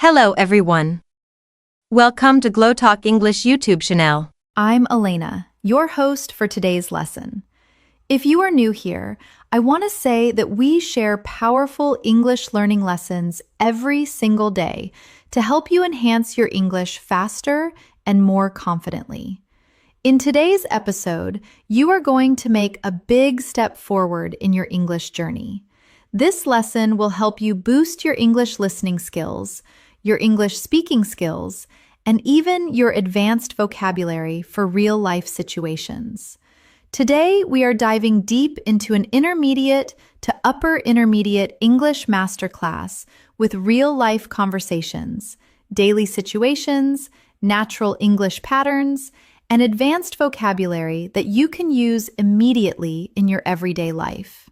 Hello everyone. Welcome to GlowTalk English YouTube channel. I'm Elena, your host for today's lesson. If you are new here, I want to say that we share powerful English learning lessons every single day to help you enhance your English faster and more confidently. In today's episode, you are going to make a big step forward in your English journey. This lesson will help you boost your English listening skills, your English speaking skills, and even your advanced vocabulary for real-life situations. Today, we are diving deep into an intermediate to upper intermediate English masterclass with real-life conversations, daily situations, natural English patterns, and advanced vocabulary that you can use immediately in your everyday life.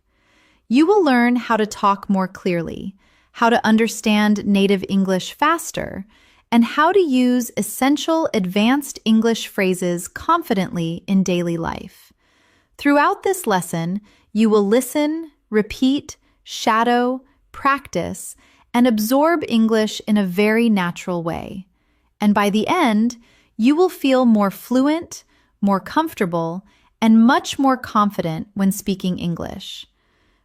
You will learn how to talk more clearly, how to understand native English faster, and how to use essential advanced English phrases confidently in daily life. Throughout this lesson, you will listen, repeat, shadow, practice, and absorb English in a very natural way. And by the end, you will feel more fluent, more comfortable, and much more confident when speaking English.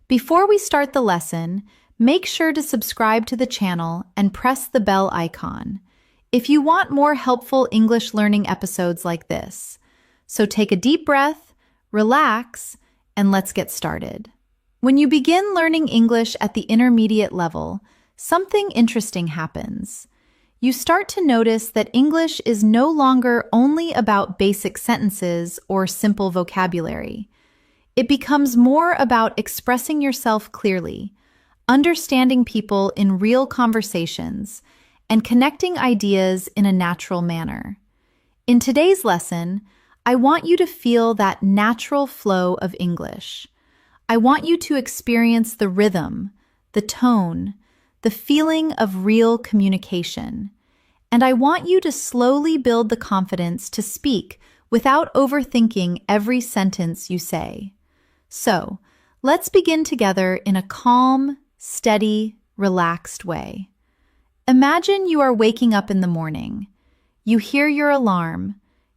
Before we start the lesson, make sure to subscribe to the channel and press the bell icon if you want more helpful English learning episodes like this. So take a deep breath, relax, and let's get started. When you begin learning English at the intermediate level, something interesting happens. You start to notice that English is no longer only about basic sentences or simple vocabulary. It becomes more about expressing yourself clearly, understanding people in real conversations, and connecting ideas in a natural manner. In today's lesson, I want you to feel that natural flow of English. I want you to experience the rhythm, the tone, the feeling of real communication. And I want you to slowly build the confidence to speak without overthinking every sentence you say. So, let's begin together in a calm, steady, relaxed way. Imagine you are waking up in the morning. You hear your alarm,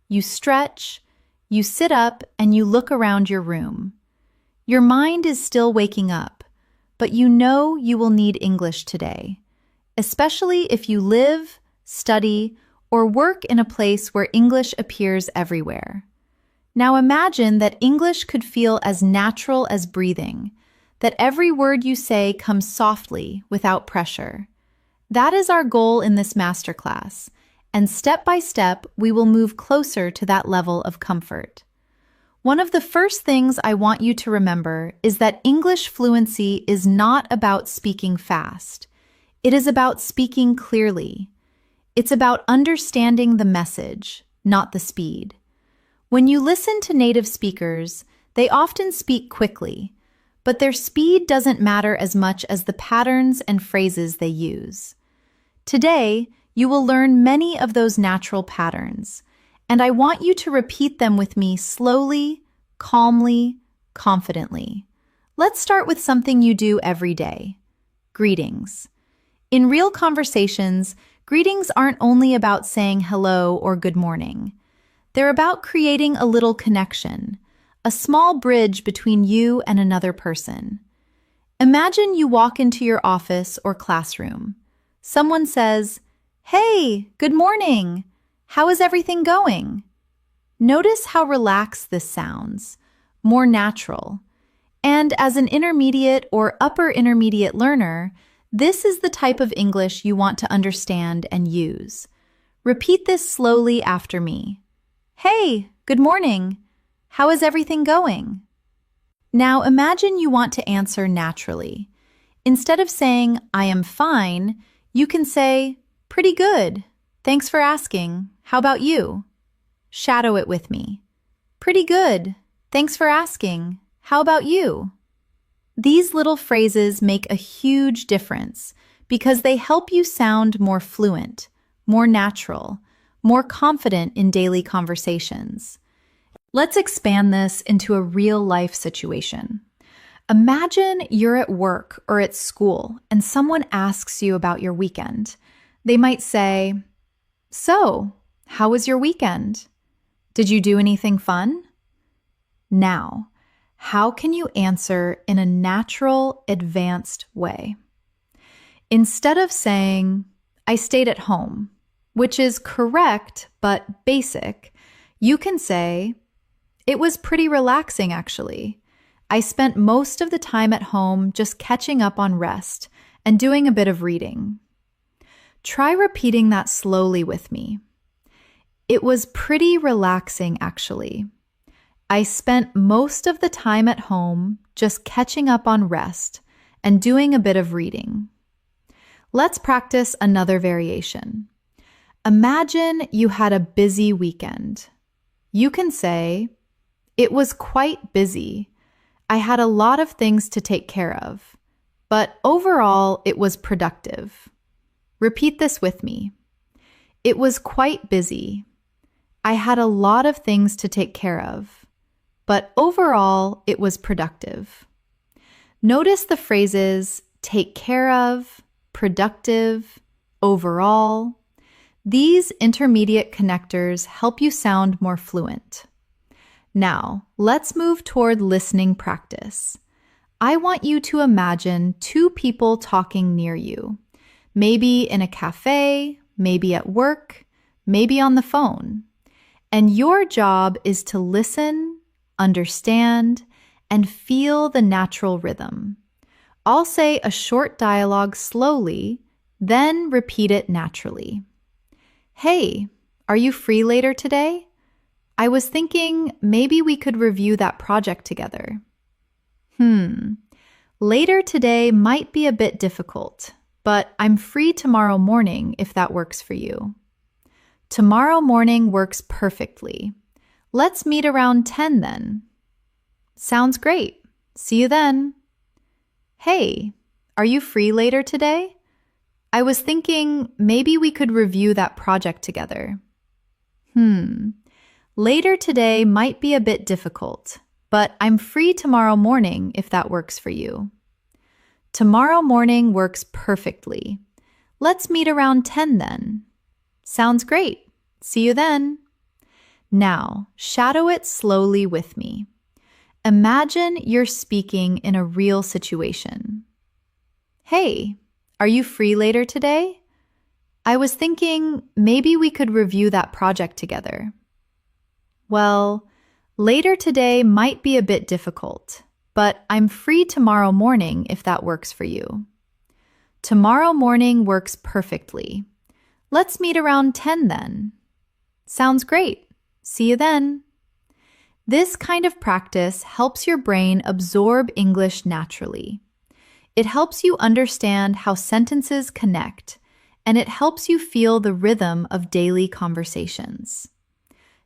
you stretch, you sit up, and you look around your room. Your mind is still waking up, but you know you will need English today, especially if you live, study, or work in a place where English appears everywhere. Now imagine that English could feel as natural as breathing, that every word you say comes softly, without pressure. That is our goal in this masterclass, and step by step, we will move closer to that level of comfort. One of the first things I want you to remember is that English fluency is not about speaking fast. It is about speaking clearly. It's about understanding the message, not the speed. When you listen to native speakers, they often speak quickly, but their speed doesn't matter as much as the patterns and phrases they use. Today, you will learn many of those natural patterns, and I want you to repeat them with me slowly, calmly, confidently. Let's start with something you do every day: greetings. In real conversations, greetings aren't only about saying hello or good morning. They're about creating a little connection, a small bridge between you and another person. Imagine you walk into your office or classroom. Someone says, "Hey, good morning. How is everything going?" Notice how relaxed this sounds, more natural. And as an intermediate or upper intermediate learner, this is the type of English you want to understand and use. Repeat this slowly after me. "Hey, good morning. How is everything going?" Now imagine you want to answer naturally. Instead of saying, "I am fine," you can say, "Pretty good. Thanks for asking. How about you?" Shadow it with me. "Pretty good. Thanks for asking. How about you?" These little phrases make a huge difference because they help you sound more fluent, more natural, more confident in daily conversations. Let's expand this into a real-life situation. Imagine you're at work or at school and someone asks you about your weekend. They might say, "So, how was your weekend? Did you do anything fun?" Now, how can you answer in a natural, advanced way? Instead of saying, "I stayed at home," which is correct but basic, you can say, "It was pretty relaxing, actually. I spent most of the time at home just catching up on rest and doing a bit of reading." Try repeating that slowly with me. It was pretty relaxing, actually. I spent most of the time at home just catching up on rest and doing a bit of reading. Let's practice another variation. Imagine you had a busy weekend. You can say, "It was quite busy. I had a lot of things to take care of, but overall it was productive." Repeat this with me. It was quite busy. I had a lot of things to take care of, but overall it was productive. Notice the phrases take care of, productive, overall. These intermediate connectors help you sound more fluent. Now, let's move toward listening practice. I want you to imagine two people talking near you, maybe in a cafe, maybe at work, maybe on the phone. And your job is to listen, understand, and feel the natural rhythm. I'll say a short dialogue slowly, then repeat it naturally. "Hey, are you free later today? I was thinking maybe we could review that project together." Later today might be a bit difficult, but I'm free tomorrow morning if that works for you. Tomorrow morning works perfectly. Let's meet around 10 then. Sounds great. See you then. Hey, are you free later today? I was thinking maybe we could review that project together. Later today might be a bit difficult, but I'm free tomorrow morning if that works for you. Tomorrow morning works perfectly. Let's meet around 10 then. Sounds great. See you then. Now, shadow it slowly with me. Imagine you're speaking in a real situation. "Hey, are you free later today? I was thinking maybe we could review that project together." Well, later today might be a bit difficult, but I'm free tomorrow morning if that works for you. Tomorrow morning works perfectly. Let's meet around 10 then. Sounds great. See you then. This kind of practice helps your brain absorb English naturally. It helps you understand how sentences connect, and it helps you feel the rhythm of daily conversations.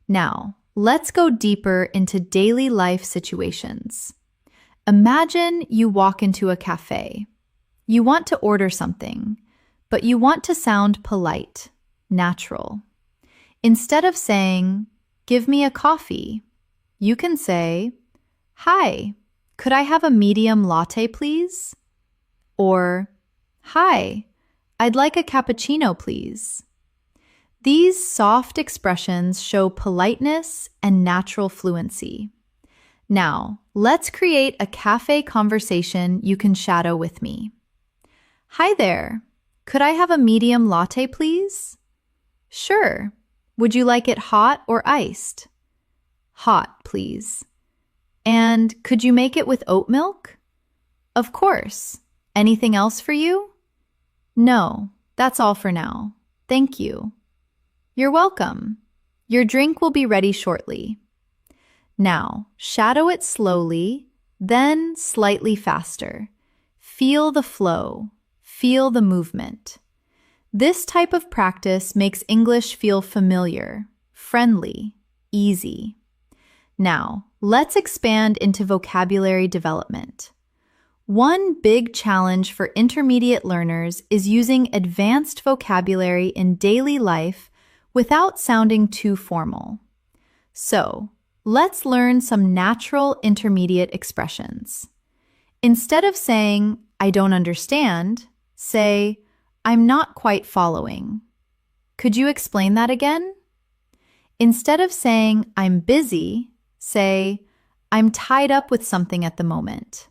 Now, let's go deeper into daily life situations. Imagine you walk into a cafe. You want to order something, but you want to sound polite, natural. Instead of saying, "Give me a coffee," you can say, "Hi, could I have a medium latte, please?" Or, "Hi, I'd like a cappuccino, please." These soft expressions show politeness and natural fluency. Now, let's create a cafe conversation you can shadow with me. "Hi there. Could I have a medium latte, please?" "Sure. Would you like it hot or iced?" "Hot, please." "And could you make it with oat milk?" "Of course. Anything else for you?" "No, that's all for now. Thank you." "You're welcome. Your drink will be ready shortly." Now, shadow it slowly, then slightly faster. Feel the flow. Feel the movement. This type of practice makes English feel familiar, friendly, easy. Now, let's expand into vocabulary development. One big challenge for intermediate learners is using advanced vocabulary in daily life without sounding too formal. So, let's learn some natural intermediate expressions. Instead of saying, "I don't understand," say, I'm not quite following. Could you explain that again? Instead of saying, I'm busy, say, I'm tied up with something at the moment.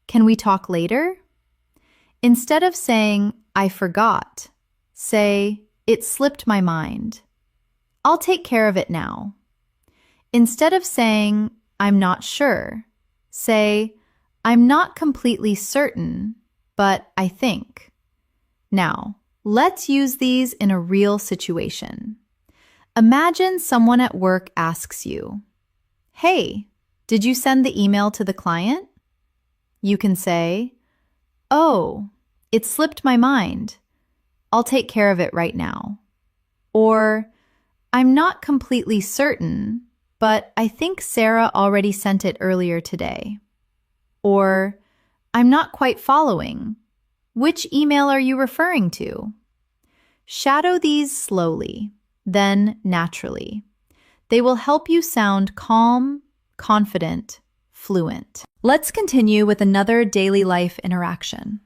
Can we talk later? Instead of saying, I forgot, say, it slipped my mind. I'll take care of it now. Instead of saying, I'm not sure, say, I'm not completely certain, but I think. Now, let's use these in a real situation. Imagine someone at work asks you, Hey, did you send the email to the client? You can say, Oh, it slipped my mind. I'll take care of it right now. Or, I'm not completely certain, but I think Sarah already sent it earlier today. Or, I'm not quite following. Which email are you referring to? Shadow these slowly, then naturally. They will help you sound calm, confident, fluent. Let's continue with another daily life interaction.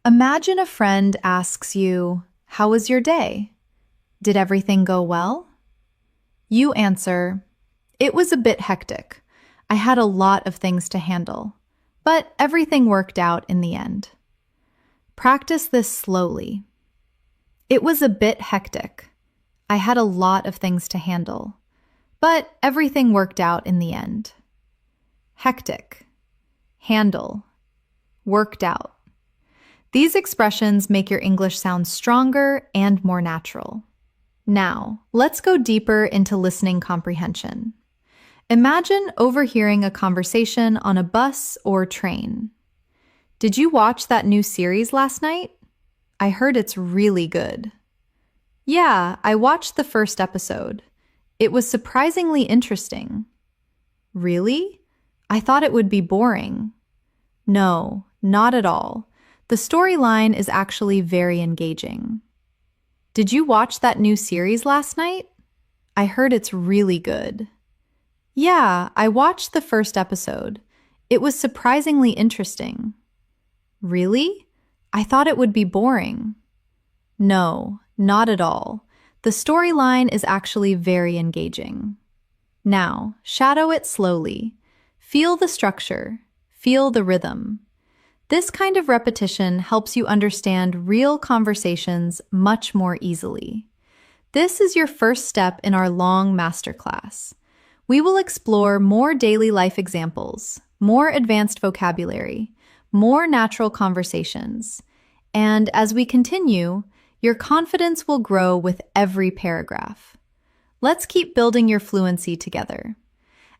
Imagine a friend asks you, How was your day? Did everything go well? You answer, It was a bit hectic. I had a lot of things to handle, but everything worked out in the end. Practice this slowly. It was a bit hectic. I had a lot of things to handle, but everything worked out in the end. Hectic, handle, worked out. These expressions make your English sound stronger and more natural. Now, let's go deeper into listening comprehension. Imagine overhearing a conversation on a bus or train. Did you watch that new series last night? I heard it's really good. Yeah, I watched the first episode. It was surprisingly interesting. Really? I thought it would be boring. No, not at all. The storyline is actually very engaging. Did you watch that new series last night? I heard it's really good. Yeah, I watched the first episode. It was surprisingly interesting. Really? I thought it would be boring. No, not at all. The storyline is actually very engaging. Now, shadow it slowly. Feel the structure. Feel the rhythm. This kind of repetition helps you understand real conversations much more easily. This is your first step in our long masterclass. We will explore more daily life examples, more advanced vocabulary, more natural conversations, and as we continue, your confidence will grow with every paragraph. Let's keep building your fluency together.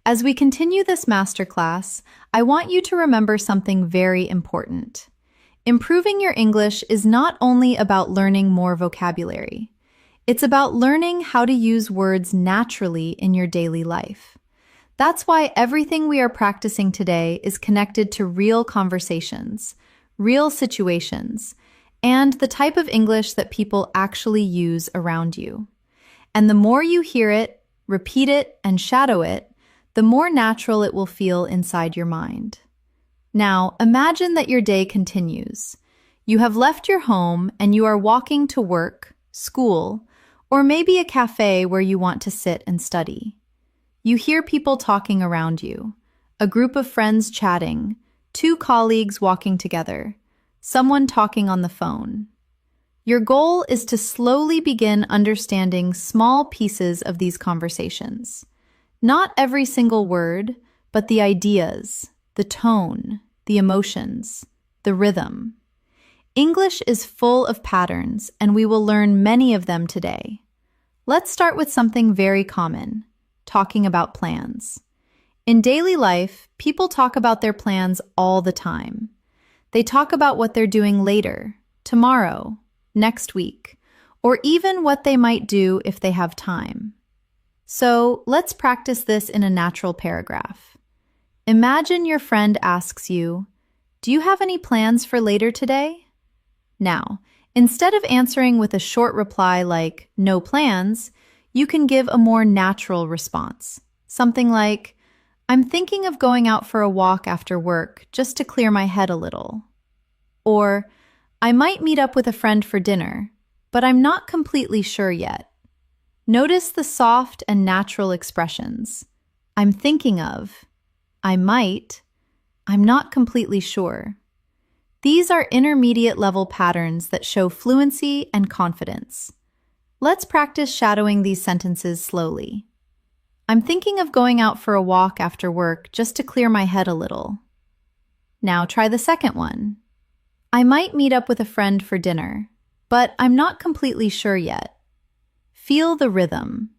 As we continue this masterclass, I want you to remember something very important. Improving your English is not only about learning more vocabulary. It's about learning how to use words naturally in your daily life. That's why everything we are practicing today is connected to real conversations, real situations, and the type of English that people actually use around you. And the more you hear it, repeat it, and shadow it, the more natural it will feel inside your mind. Now, imagine that your day continues. You have left your home and you are walking to work, school, or maybe a cafe where you want to sit and study. You hear people talking around you, a group of friends chatting, two colleagues walking together, someone talking on the phone. Your goal is to slowly begin understanding small pieces of these conversations. Not every single word, but the ideas, the tone, the emotions, the rhythm. English is full of patterns, and we will learn many of them today. Let's start with something very common, talking about plans. In daily life, people talk about their plans all the time. They talk about what they're doing later, tomorrow, next week, or even what they might do if they have time. So let's practice this in a natural paragraph. Imagine your friend asks you, Do you have any plans for later today? Now, instead of answering with a short reply like, No plans, you can give a more natural response. Something like, I'm thinking of going out for a walk after work just to clear my head a little. Or, I might meet up with a friend for dinner, but I'm not completely sure yet. Notice the soft and natural expressions. I'm thinking of, I might, I'm not completely sure. These are intermediate level patterns that show fluency and confidence. Let's practice shadowing these sentences slowly. I'm thinking of going out for a walk after work just to clear my head a little. Now try the second one. I might meet up with a friend for dinner, but I'm not completely sure yet. Feel the rhythm.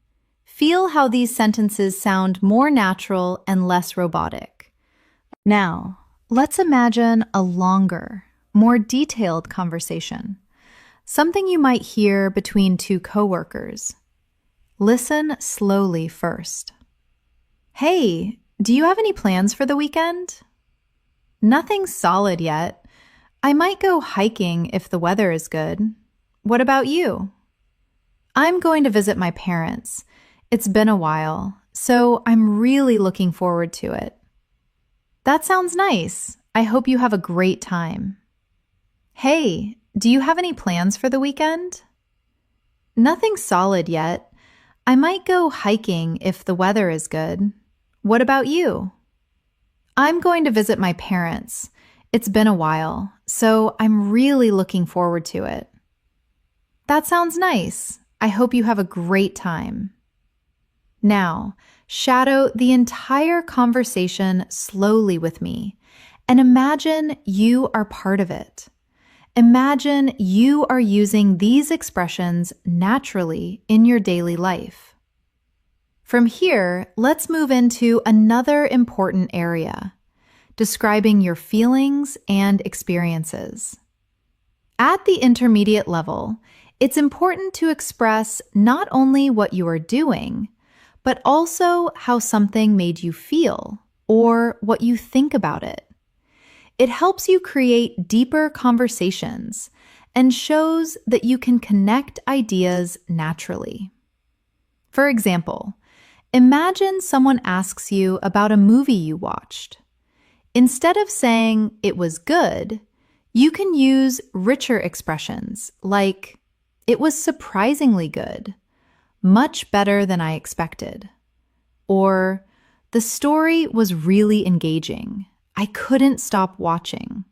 Feel how these sentences sound more natural and less robotic. Now, let's imagine a longer, more detailed conversation. Something you might hear between two coworkers. Listen slowly first. Hey, do you have any plans for the weekend? Nothing solid yet. I might go hiking if the weather is good. What about you? I'm going to visit my parents. It's been a while, so I'm really looking forward to it. That sounds nice. I hope you have a great time. Hey, do you have any plans for the weekend? Nothing solid yet. I might go hiking if the weather is good. What about you? I'm going to visit my parents. It's been a while, so I'm really looking forward to it. That sounds nice. I hope you have a great time. Now, shadow the entire conversation slowly with me and imagine you are part of it. Imagine you are using these expressions naturally in your daily life. From here, let's move into another important area, describing your feelings and experiences. At the intermediate level, it's important to express not only what you are doing, but also how something made you feel or what you think about it. It helps you create deeper conversations and shows that you can connect ideas naturally. For example, imagine someone asks you about a movie you watched. Instead of saying it was good, you can use richer expressions like, it was surprisingly good, much better than I expected, or the story was really engaging. I couldn't stop watching.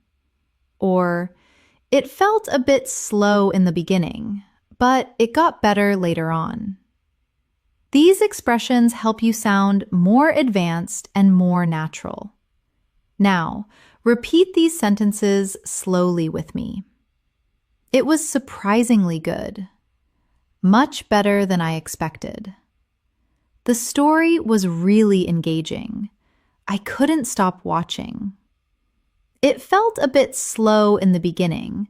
Or, it felt a bit slow in the beginning, but it got better later on. These expressions help you sound more advanced and more natural. Now, repeat these sentences slowly with me. It was surprisingly good. Much better than I expected. The story was really engaging. I couldn't stop watching. It felt a bit slow in the beginning,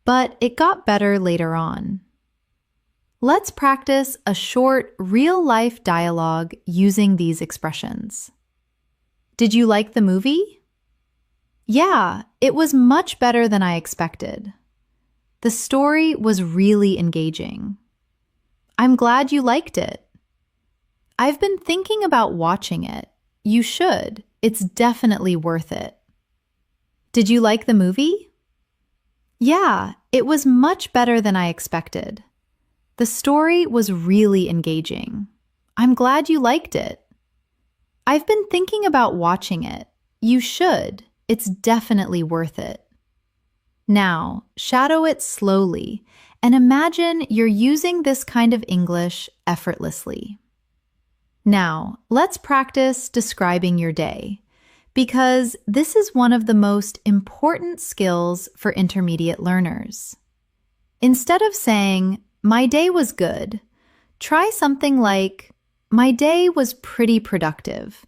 but it got better later on. Let's practice a short, real-life dialogue using these expressions. Did you like the movie? Yeah, it was much better than I expected. The story was really engaging. I'm glad you liked it. I've been thinking about watching it. You should. It's definitely worth it. Did you like the movie? Yeah, it was much better than I expected. The story was really engaging. I'm glad you liked it. I've been thinking about watching it. You should. It's definitely worth it. Now, shadow it slowly and imagine you're using this kind of English effortlessly. Now, let's practice describing your day, because this is one of the most important skills for intermediate learners. Instead of saying, my day was good, try something like, my day was pretty productive.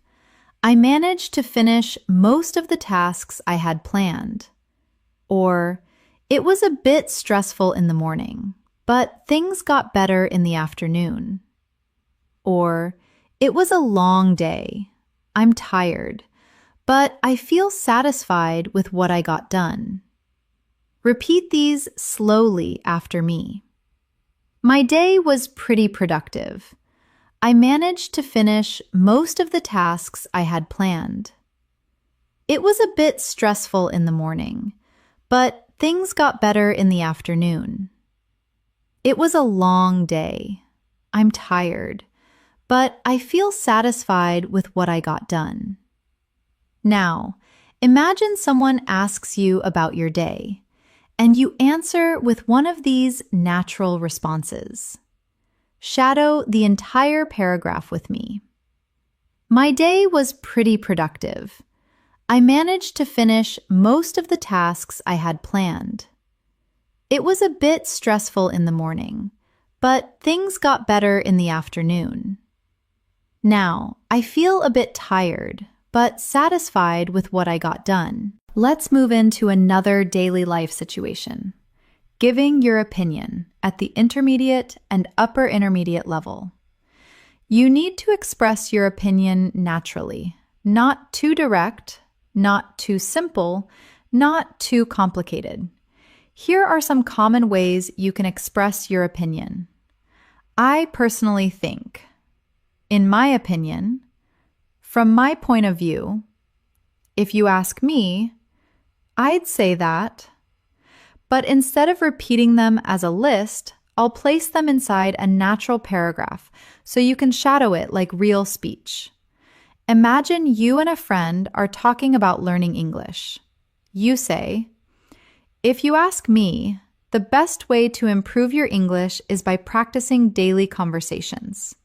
I managed to finish most of the tasks I had planned. Or, it was a bit stressful in the morning, but things got better in the afternoon. Or, it was a long day. I'm tired, but I feel satisfied with what I got done. Repeat these slowly after me. My day was pretty productive. I managed to finish most of the tasks I had planned. It was a bit stressful in the morning, but things got better in the afternoon. It was a long day. I'm tired, but I feel satisfied with what I got done. Now, imagine someone asks you about your day, and you answer with one of these natural responses. Shadow the entire paragraph with me. My day was pretty productive. I managed to finish most of the tasks I had planned. It was a bit stressful in the morning, but things got better in the afternoon. Now, I feel a bit tired, but satisfied with what I got done. Let's move into another daily life situation. Giving your opinion at the intermediate and upper intermediate level. You need to express your opinion naturally, not too direct, not too simple, not too complicated. Here are some common ways you can express your opinion. I personally think. In my opinion. From my point of view. If you ask me, I'd say that. But instead of repeating them as a list, I'll place them inside a natural paragraph so you can shadow it like real speech. Imagine you and a friend are talking about learning English. You say, "If you ask me, the best way to improve your English is by practicing daily conversations.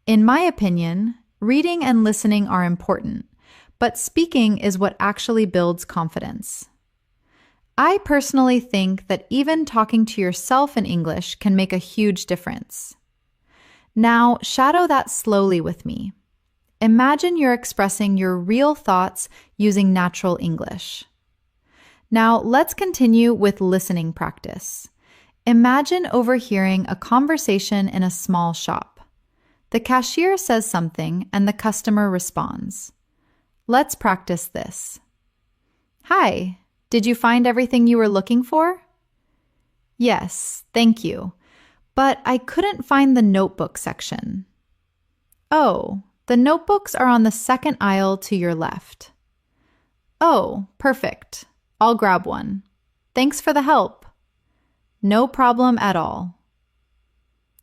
In my opinion, reading and listening are important, but speaking is what actually builds confidence. I personally think that even talking to yourself in English can make a huge difference." Now, shadow that slowly with me. Imagine you're expressing your real thoughts using natural English. Now, let's continue with listening practice. Imagine overhearing a conversation in a small shop. The cashier says something and the customer responds. Let's practice this. "Hi, did you find everything you were looking for?" "Yes, thank you. But I couldn't find the notebook section." "Oh, the notebooks are on the second aisle to your left." "Oh, perfect. I'll grab one. Thanks for the help." "No problem at all."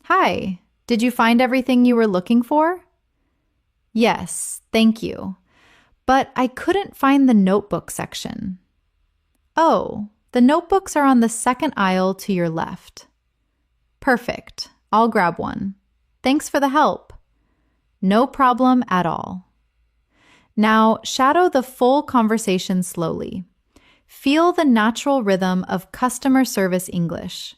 "Hi, did you find everything you were looking for?" "Yes, thank you. But I couldn't find the notebook section." "Oh, the notebooks are on the second aisle to your left." "Perfect. I'll grab one. Thanks for the help." "No problem at all." Now, shadow the full conversation slowly. Feel the natural rhythm of customer service English.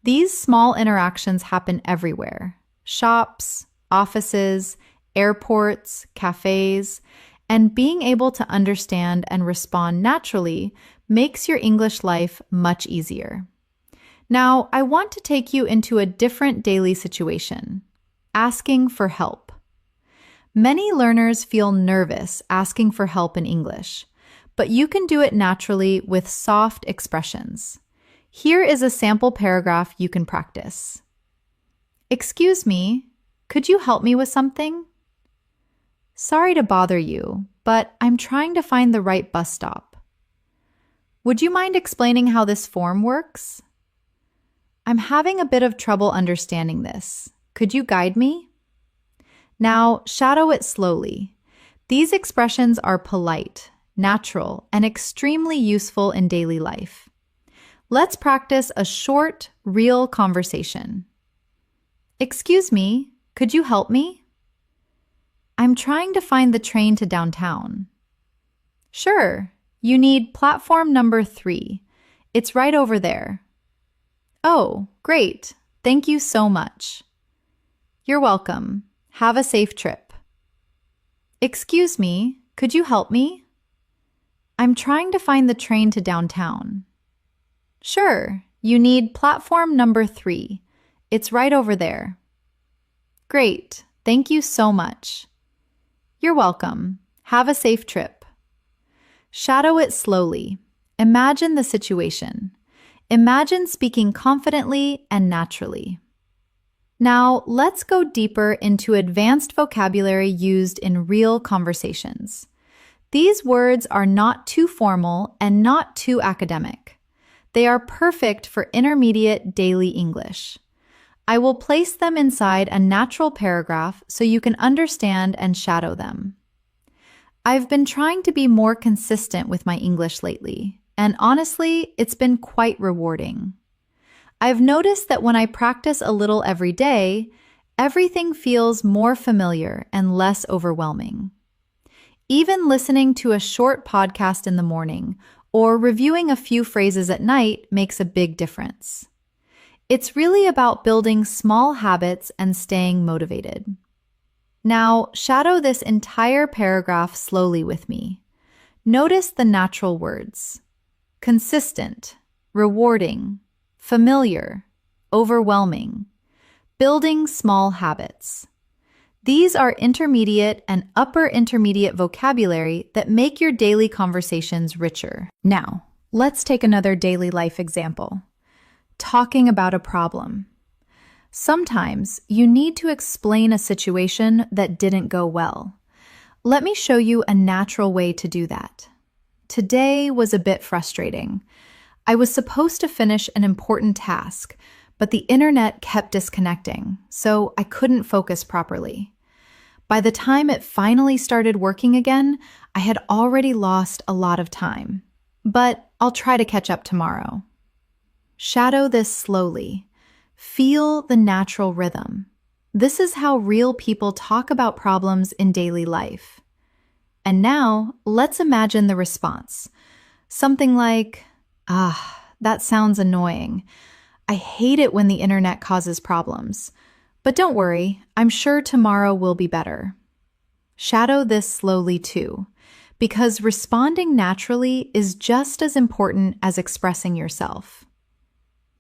These small interactions happen everywhere: shops, offices, airports, cafes, and being able to understand and respond naturally makes your English life much easier. Now, I want to take you into a different daily situation: asking for help. Many learners feel nervous asking for help in English, but you can do it naturally with soft expressions. Here is a sample paragraph you can practice. "Excuse me, could you help me with something?" "Sorry to bother you, but I'm trying to find the right bus stop." "Would you mind explaining how this form works?" "I'm having a bit of trouble understanding this. Could you guide me?" Now, shadow it slowly. These expressions are polite, natural, and extremely useful in daily life. Let's practice a short, real conversation. "Excuse me, could you help me?" "I'm trying to find the train to downtown." "Sure, you need platform number 3. It's right over there." "Oh, great. Thank you so much." "You're welcome. Have a safe trip." "Excuse me, could you help me?" "I'm trying to find the train to downtown." "Sure, you need platform number 3. It's right over there." "Great, thank you so much." "You're welcome. Have a safe trip." Shadow it slowly. Imagine the situation. Imagine speaking confidently and naturally. Now, let's go deeper into advanced vocabulary used in real conversations. These words are not too formal and not too academic. They are perfect for intermediate daily English. I will place them inside a natural paragraph so you can understand and shadow them. I've been trying to be more consistent with my English lately, and honestly, it's been quite rewarding. I've noticed that when I practice a little every day, everything feels more familiar and less overwhelming. Even listening to a short podcast in the morning or reviewing a few phrases at night makes a big difference. It's really about building small habits and staying motivated. Now, shadow this entire paragraph slowly with me. Notice the natural words: consistent, rewarding, familiar, overwhelming, building small habits. These are intermediate and upper intermediate vocabulary that make your daily conversations richer. Now, let's take another daily life example. Talking about a problem. Sometimes you need to explain a situation that didn't go well. Let me show you a natural way to do that. Today was a bit frustrating. I was supposed to finish an important task, but the internet kept disconnecting, so I couldn't focus properly. By the time it finally started working again, I had already lost a lot of time. But I'll try to catch up tomorrow. Shadow this slowly. Feel the natural rhythm. This is how real people talk about problems in daily life. And now, let's imagine the response. Something like, that sounds annoying. I hate it when the internet causes problems. But don't worry, I'm sure tomorrow will be better. Shadow this slowly too, because responding naturally is just as important as expressing yourself.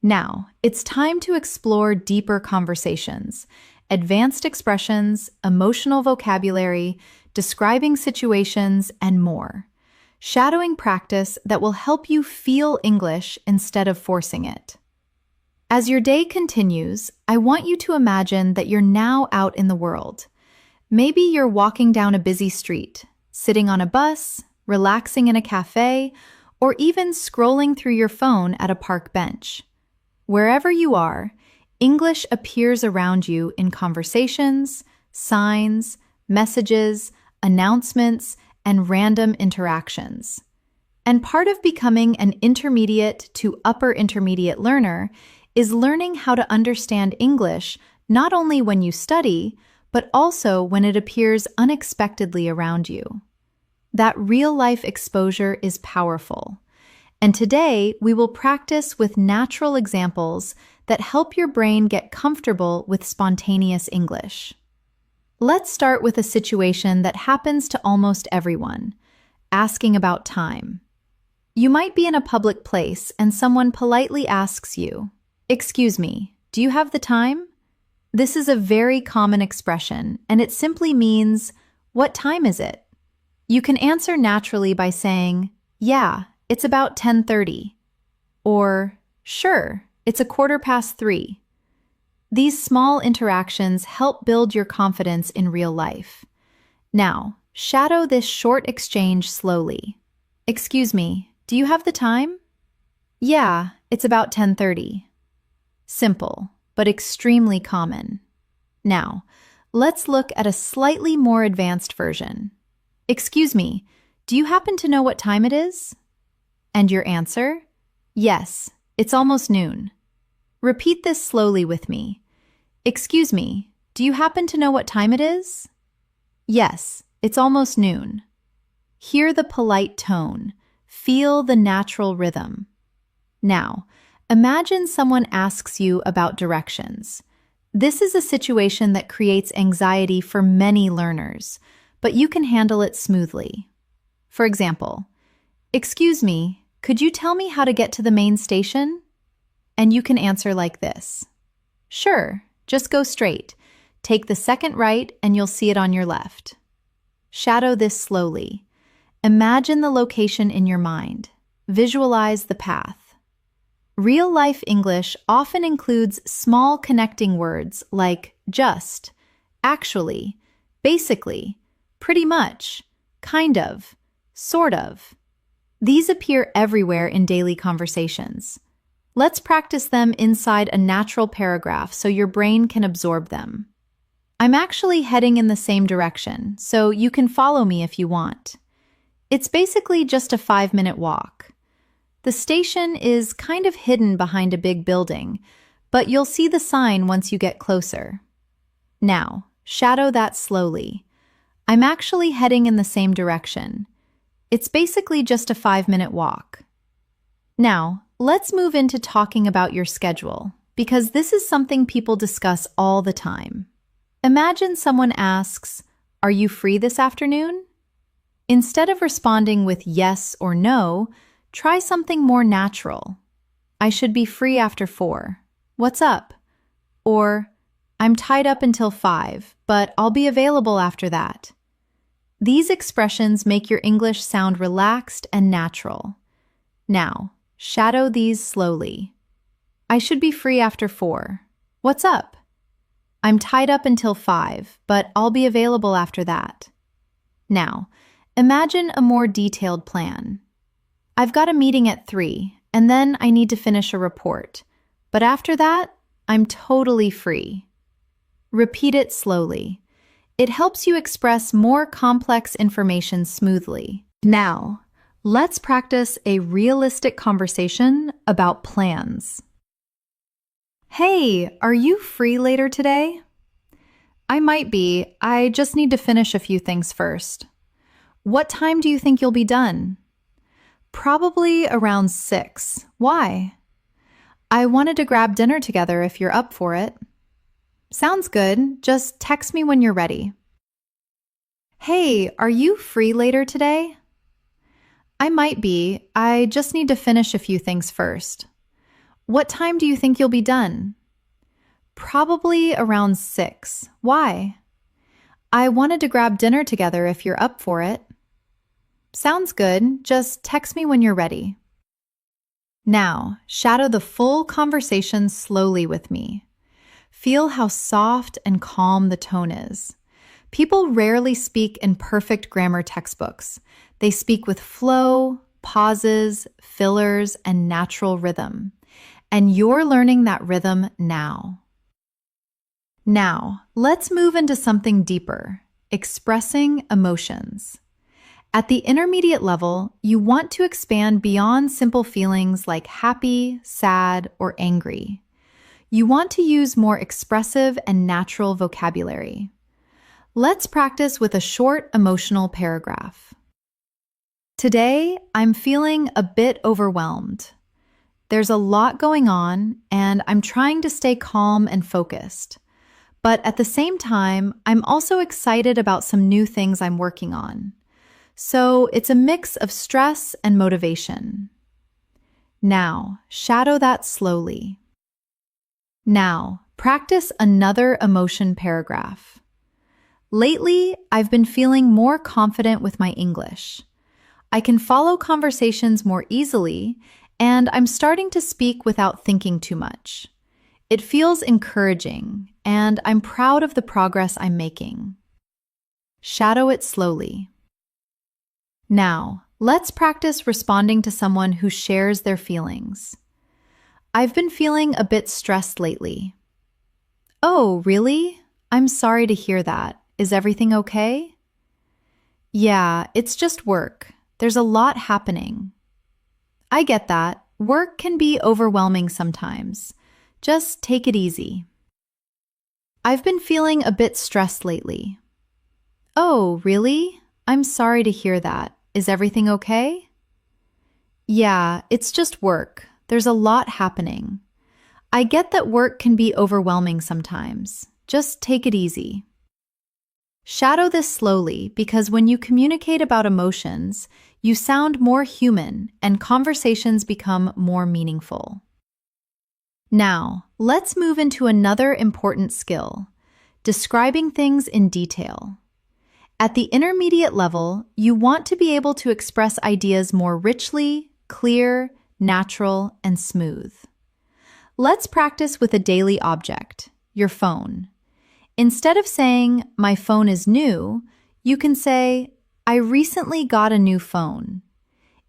Now, it's time to explore deeper conversations, advanced expressions, emotional vocabulary, describing situations, and more. Shadowing practice that will help you feel English instead of forcing it. As your day continues, I want you to imagine that you're now out in the world. Maybe you're walking down a busy street, sitting on a bus, relaxing in a cafe, or even scrolling through your phone at a park bench. Wherever you are, English appears around you in conversations, signs, messages, announcements, and random interactions. And part of becoming an intermediate to upper intermediate learner is learning how to understand English not only when you study, but also when it appears unexpectedly around you. That real-life exposure is powerful. And today, we will practice with natural examples that help your brain get comfortable with spontaneous English. Let's start with a situation that happens to almost everyone: asking about time. You might be in a public place and someone politely asks you, "Excuse me, do you have the time?" This is a very common expression, and it simply means, "What time is it?" You can answer naturally by saying, "Yeah, it's about 10:30. Or, "Sure, it's 3:15. These small interactions help build your confidence in real life. Now, shadow this short exchange slowly. "Excuse me, do you have the time?" "Yeah, it's about 10:30. Simple, but extremely common. Now, let's look at a slightly more advanced version. "Excuse me, do you happen to know what time it is?" And your answer? "Yes, it's almost noon." Repeat this slowly with me. "Excuse me, do you happen to know what time it is?" "Yes, it's almost noon." Hear the polite tone. Feel the natural rhythm. Now, imagine someone asks you about directions. This is a situation that creates anxiety for many learners, but you can handle it smoothly. For example, "Excuse me, could you tell me how to get to the main station?" And you can answer like this: "Sure, just go straight. Take the second right and you'll see it on your left." Shadow this slowly. Imagine the location in your mind. Visualize the path. Real-life English often includes small connecting words like just, actually, basically, pretty much, kind of, sort of. These appear everywhere in daily conversations. Let's practice them inside a natural paragraph so your brain can absorb them. I'm actually heading in the same direction, so you can follow me if you want. It's basically just a 5-minute walk. The station is kind of hidden behind a big building, but you'll see the sign once you get closer. Now, shadow that slowly. I'm actually heading in the same direction. It's basically just a 5-minute walk. Now, let's move into talking about your schedule, because this is something people discuss all the time. Imagine someone asks, "Are you free this afternoon?" Instead of responding with yes or no, try something more natural. "I should be free after 4. What's up?" Or, "I'm tied up until 5, but I'll be available after that." These expressions make your English sound relaxed and natural. Now, shadow these slowly. "I should be free after 4. What's up?" "I'm tied up until 5, but I'll be available after that." Now, imagine a more detailed plan. "I've got a meeting at 3, and then I need to finish a report. But after that, I'm totally free." Repeat it slowly. It helps you express more complex information smoothly. Now, let's practice a realistic conversation about plans. "Hey, are you free later today?" "I might be. I just need to finish a few things first." "What time do you think you'll be done?" "Probably around 6. Why?" "I wanted to grab dinner together if you're up for it." "Sounds good. Just text me when you're ready." "Hey, are you free later today?" "I might be. I just need to finish a few things first." "What time do you think you'll be done?" "Probably around 6. Why?" "I wanted to grab dinner together if you're up for it." "Sounds good. Just text me when you're ready." Now, shadow the full conversation slowly with me. Feel how soft and calm the tone is. People rarely speak in perfect grammar textbooks. They speak with flow, pauses, fillers, and natural rhythm. And you're learning that rhythm now. Now, let's move into something deeper, expressing emotions. At the intermediate level, you want to expand beyond simple feelings like happy, sad, or angry. You want to use more expressive and natural vocabulary. Let's practice with a short emotional paragraph. "Today, I'm feeling a bit overwhelmed. There's a lot going on, and I'm trying to stay calm and focused. But at the same time, I'm also excited about some new things I'm working on. So it's a mix of stress and motivation." Now, shadow that slowly. Now, practice another emotion paragraph. "Lately, I've been feeling more confident with my English. I can follow conversations more easily, and I'm starting to speak without thinking too much. It feels encouraging, and I'm proud of the progress I'm making." Shadow it slowly. Now, let's practice responding to someone who shares their feelings. "I've been feeling a bit stressed lately." "Oh, really? I'm sorry to hear that. Is everything okay?" "Yeah, it's just work. There's a lot happening." "I get that. Work can be overwhelming sometimes. Just take it easy." "I've been feeling a bit stressed lately." "Oh, really? I'm sorry to hear that. Is everything okay?" "Yeah, it's just work. There's a lot happening. I get that work can be overwhelming sometimes. Just take it easy." Shadow this slowly because when you communicate about emotions, you sound more human and conversations become more meaningful. Now, let's move into another important skill, describing things in detail. At the intermediate level, you want to be able to express ideas more richly, clear, natural, and smooth. Let's practice with a daily object, your phone. Instead of saying, "My phone is new," you can say, "I recently got a new phone."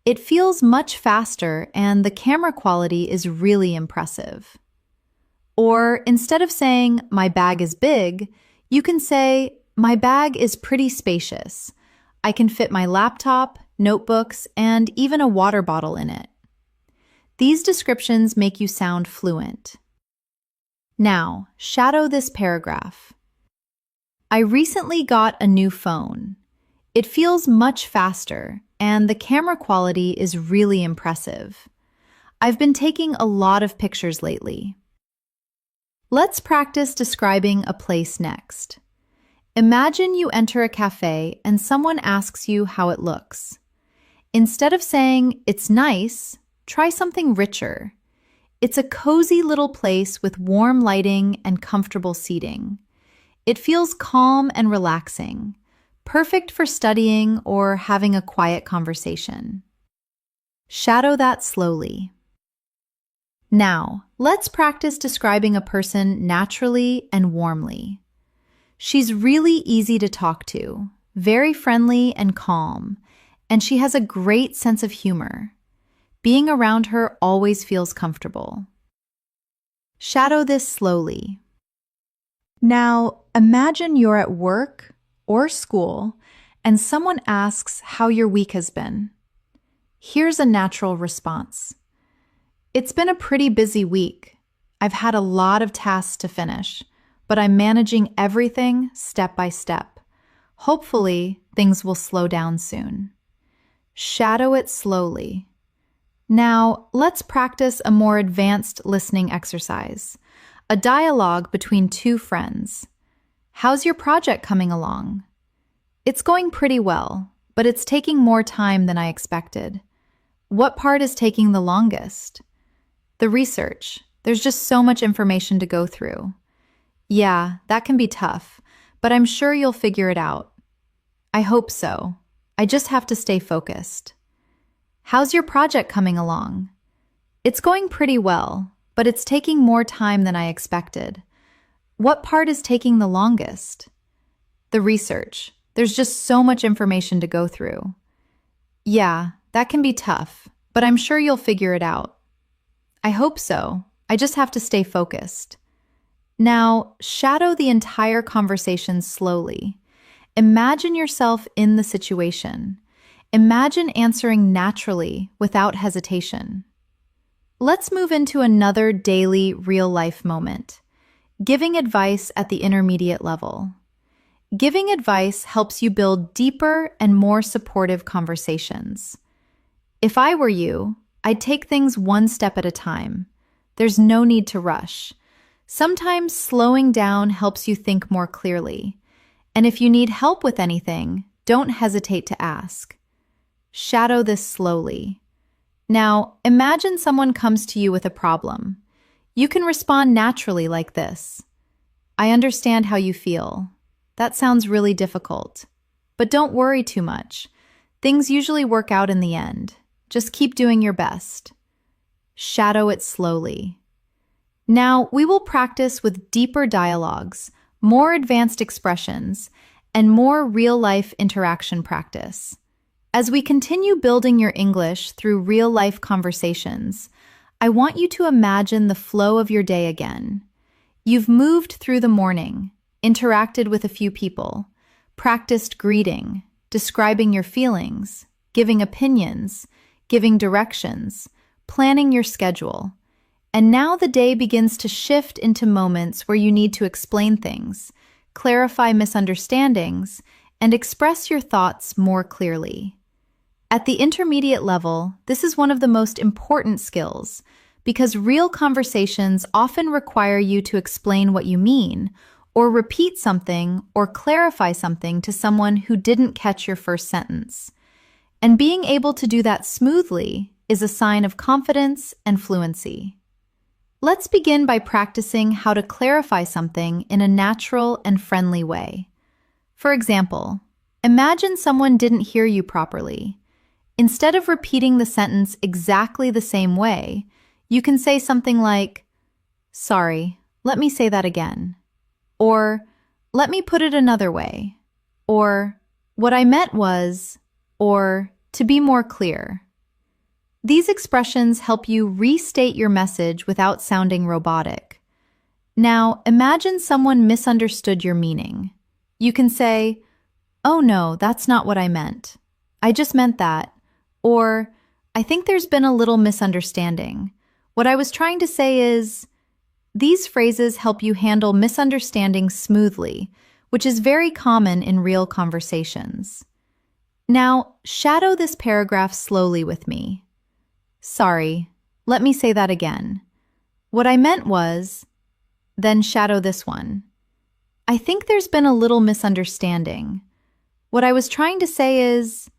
It feels much faster and the camera quality is really impressive. Or instead of saying, my bag is big, you can say, my bag is pretty spacious. I can fit my laptop, notebooks, and even a water bottle in it. These descriptions make you sound fluent. Now, shadow this paragraph. I recently got a new phone. It feels much faster, and the camera quality is really impressive. I've been taking a lot of pictures lately. Let's practice describing a place next. Imagine you enter a cafe and someone asks you how it looks. Instead of saying, it's nice, try something richer. It's a cozy little place with warm lighting and comfortable seating. It feels calm and relaxing, perfect for studying or having a quiet conversation. Shadow that slowly. Now, let's practice describing a person naturally and warmly. She's really easy to talk to, very friendly and calm, and she has a great sense of humor. Being around her always feels comfortable. Shadow this slowly. Now, imagine you're at work or school and someone asks how your week has been. Here's a natural response. It's been a pretty busy week. I've had a lot of tasks to finish, but I'm managing everything step by step. Hopefully, things will slow down soon. Shadow it slowly. Now, let's practice a more advanced listening exercise, a dialogue between two friends. How's your project coming along? It's going pretty well, but it's taking more time than I expected. What part is taking the longest? The research. There's just so much information to go through. Yeah, that can be tough, but I'm sure you'll figure it out. I hope so. I just have to stay focused. How's your project coming along? It's going pretty well, but it's taking more time than I expected. What part is taking the longest? The research. There's just so much information to go through. Yeah, that can be tough, but I'm sure you'll figure it out. I hope so. I just have to stay focused. Now, shadow the entire conversation slowly. Imagine yourself in the situation. Imagine answering naturally without hesitation. Let's move into another daily, real-life moment. Giving advice at the intermediate level. Giving advice helps you build deeper and more supportive conversations. If I were you, I'd take things one step at a time. There's no need to rush. Sometimes slowing down helps you think more clearly. And if you need help with anything, don't hesitate to ask. Shadow this slowly. Now, imagine someone comes to you with a problem. You can respond naturally like this. I understand how you feel. That sounds really difficult. But don't worry too much. Things usually work out in the end. Just keep doing your best. Shadow it slowly. Now, we will practice with deeper dialogues, more advanced expressions, and more real-life interaction practice. As we continue building your English through real-life conversations, I want you to imagine the flow of your day again. You've moved through the morning, interacted with a few people, practiced greeting, describing your feelings, giving opinions, giving directions, planning your schedule. And now the day begins to shift into moments where you need to explain things, clarify misunderstandings, and express your thoughts more clearly. At the intermediate level, this is one of the most important skills because real conversations often require you to explain what you mean, or repeat something or clarify something to someone who didn't catch your first sentence. And being able to do that smoothly is a sign of confidence and fluency. Let's begin by practicing how to clarify something in a natural and friendly way. For example, imagine someone didn't hear you properly. Instead of repeating the sentence exactly the same way, you can say something like, "Sorry, let me say that again." Or, "Let me put it another way." Or, "What I meant was," or, "To be more clear." These expressions help you restate your message without sounding robotic. Now, imagine someone misunderstood your meaning. You can say, "Oh no, that's not what I meant. I just meant that." Or, "I think there's been a little misunderstanding. What I was trying to say is..." These phrases help you handle misunderstandings smoothly, which is very common in real conversations. Now, shadow this paragraph slowly with me. "Sorry, let me say that again. What I meant was..." Then shadow this one. "I think there's been a little misunderstanding. What I was trying to say is..."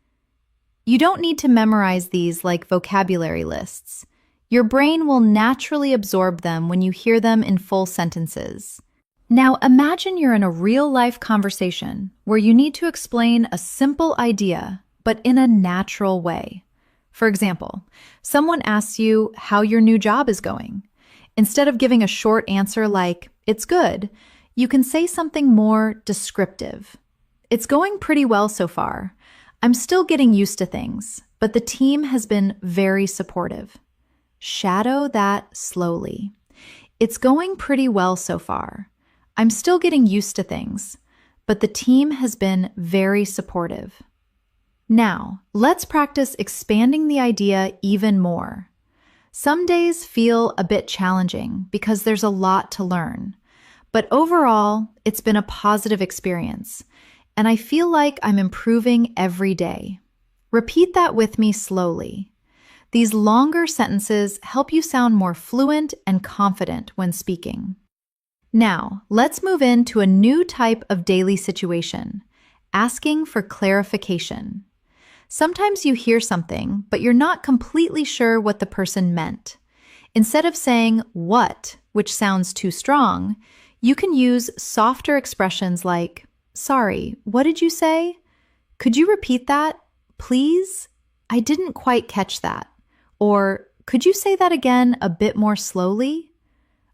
You don't need to memorize these like vocabulary lists. Your brain will naturally absorb them when you hear them in full sentences. Now imagine you're in a real-life conversation where you need to explain a simple idea, but in a natural way. For example, someone asks you how your new job is going. Instead of giving a short answer like, "It's good," you can say something more descriptive. "It's going pretty well so far. I'm still getting used to things, but the team has been very supportive." Shadow that slowly. "It's going pretty well so far. I'm still getting used to things, but the team has been very supportive." Now, let's practice expanding the idea even more. Some days feel a bit challenging because there's a lot to learn, but overall, it's been a positive experience, and I feel like I'm improving every day. Repeat that with me slowly. These longer sentences help you sound more fluent and confident when speaking. Now, let's move into a new type of daily situation, asking for clarification. Sometimes you hear something, but you're not completely sure what the person meant. Instead of saying "what," which sounds too strong, you can use softer expressions like, "Sorry, what did you say? Could you repeat that, please? I didn't quite catch that." Or, "Could you say that again a bit more slowly?"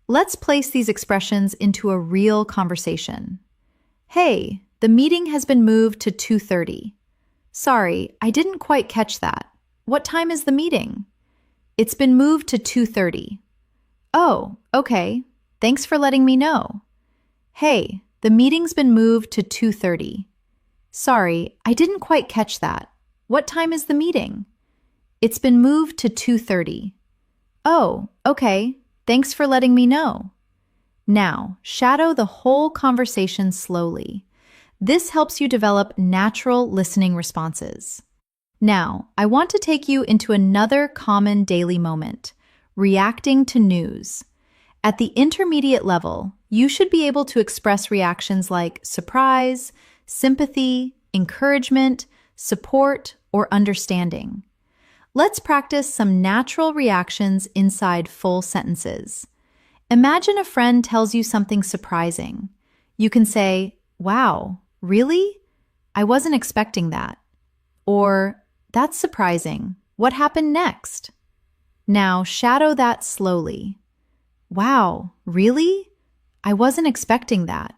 Let's place these expressions into a real conversation. "Hey, the meeting has been moved to 2:30. Sorry, I didn't quite catch that. What time is the meeting?" "It's been moved to 2:30. "Oh, okay. Thanks for letting me know." "Hey, the meeting's been moved to 2:30. Sorry, I didn't quite catch that. What time is the meeting?" "It's been moved to 2:30. "Oh, okay. Thanks for letting me know." Now, shadow the whole conversation slowly. This helps you develop natural listening responses. Now, I want to take you into another common daily moment, reacting to news. At the intermediate level, you should be able to express reactions like surprise, sympathy, encouragement, support, or understanding. Let's practice some natural reactions inside full sentences. Imagine a friend tells you something surprising. You can say, "Wow, really? I wasn't expecting that." Or, "That's surprising. What happened next?" Now, shadow that slowly. "Wow, really? I wasn't expecting that."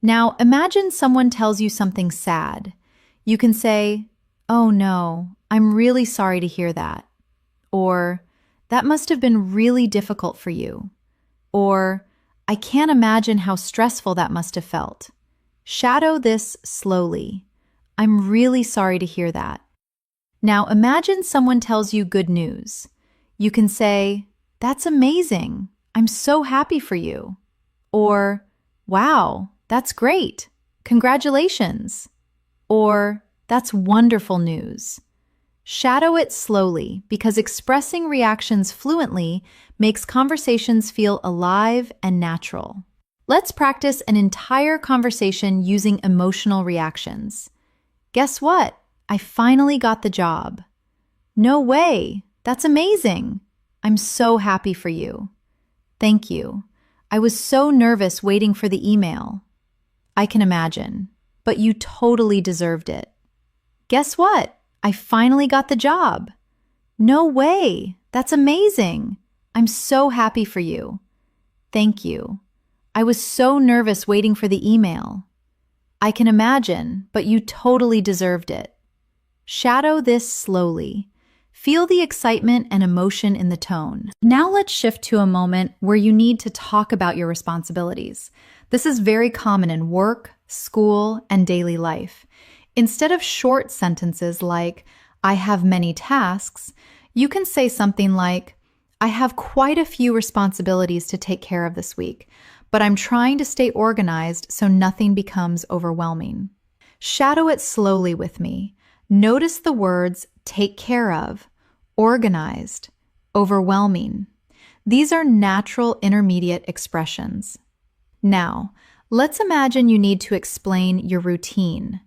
Now, imagine someone tells you something sad. You can say, "Oh no, I'm really sorry to hear that." Or, "That must have been really difficult for you." Or, "I can't imagine how stressful that must have felt." Shadow this slowly. "I'm really sorry to hear that." Now imagine someone tells you good news. You can say, "That's amazing. I'm so happy for you." Or, "Wow, that's great. Congratulations." Or, "That's wonderful news." Shadow it slowly because expressing reactions fluently makes conversations feel alive and natural. Let's practice an entire conversation using emotional reactions. "Guess what? I finally got the job." "No way. That's amazing. I'm so happy for you." "Thank you. I was so nervous waiting for the email." "I can imagine, but you totally deserved it." "Guess what? I finally got the job." "No way. That's amazing. I'm so happy for you." "Thank you. I was so nervous waiting for the email." "I can imagine, but you totally deserved it." Shadow this slowly. Feel the excitement and emotion in the tone. Now let's shift to a moment where you need to talk about your responsibilities. This is very common in work, school, and daily life. Instead of short sentences like, I have many tasks, you can say something like, I have quite a few responsibilities to take care of this week, but I'm trying to stay organized so nothing becomes overwhelming. Shadow it slowly with me. Notice the words take care of, organized, overwhelming. These are natural intermediate expressions. Now, let's imagine you need to explain your routine.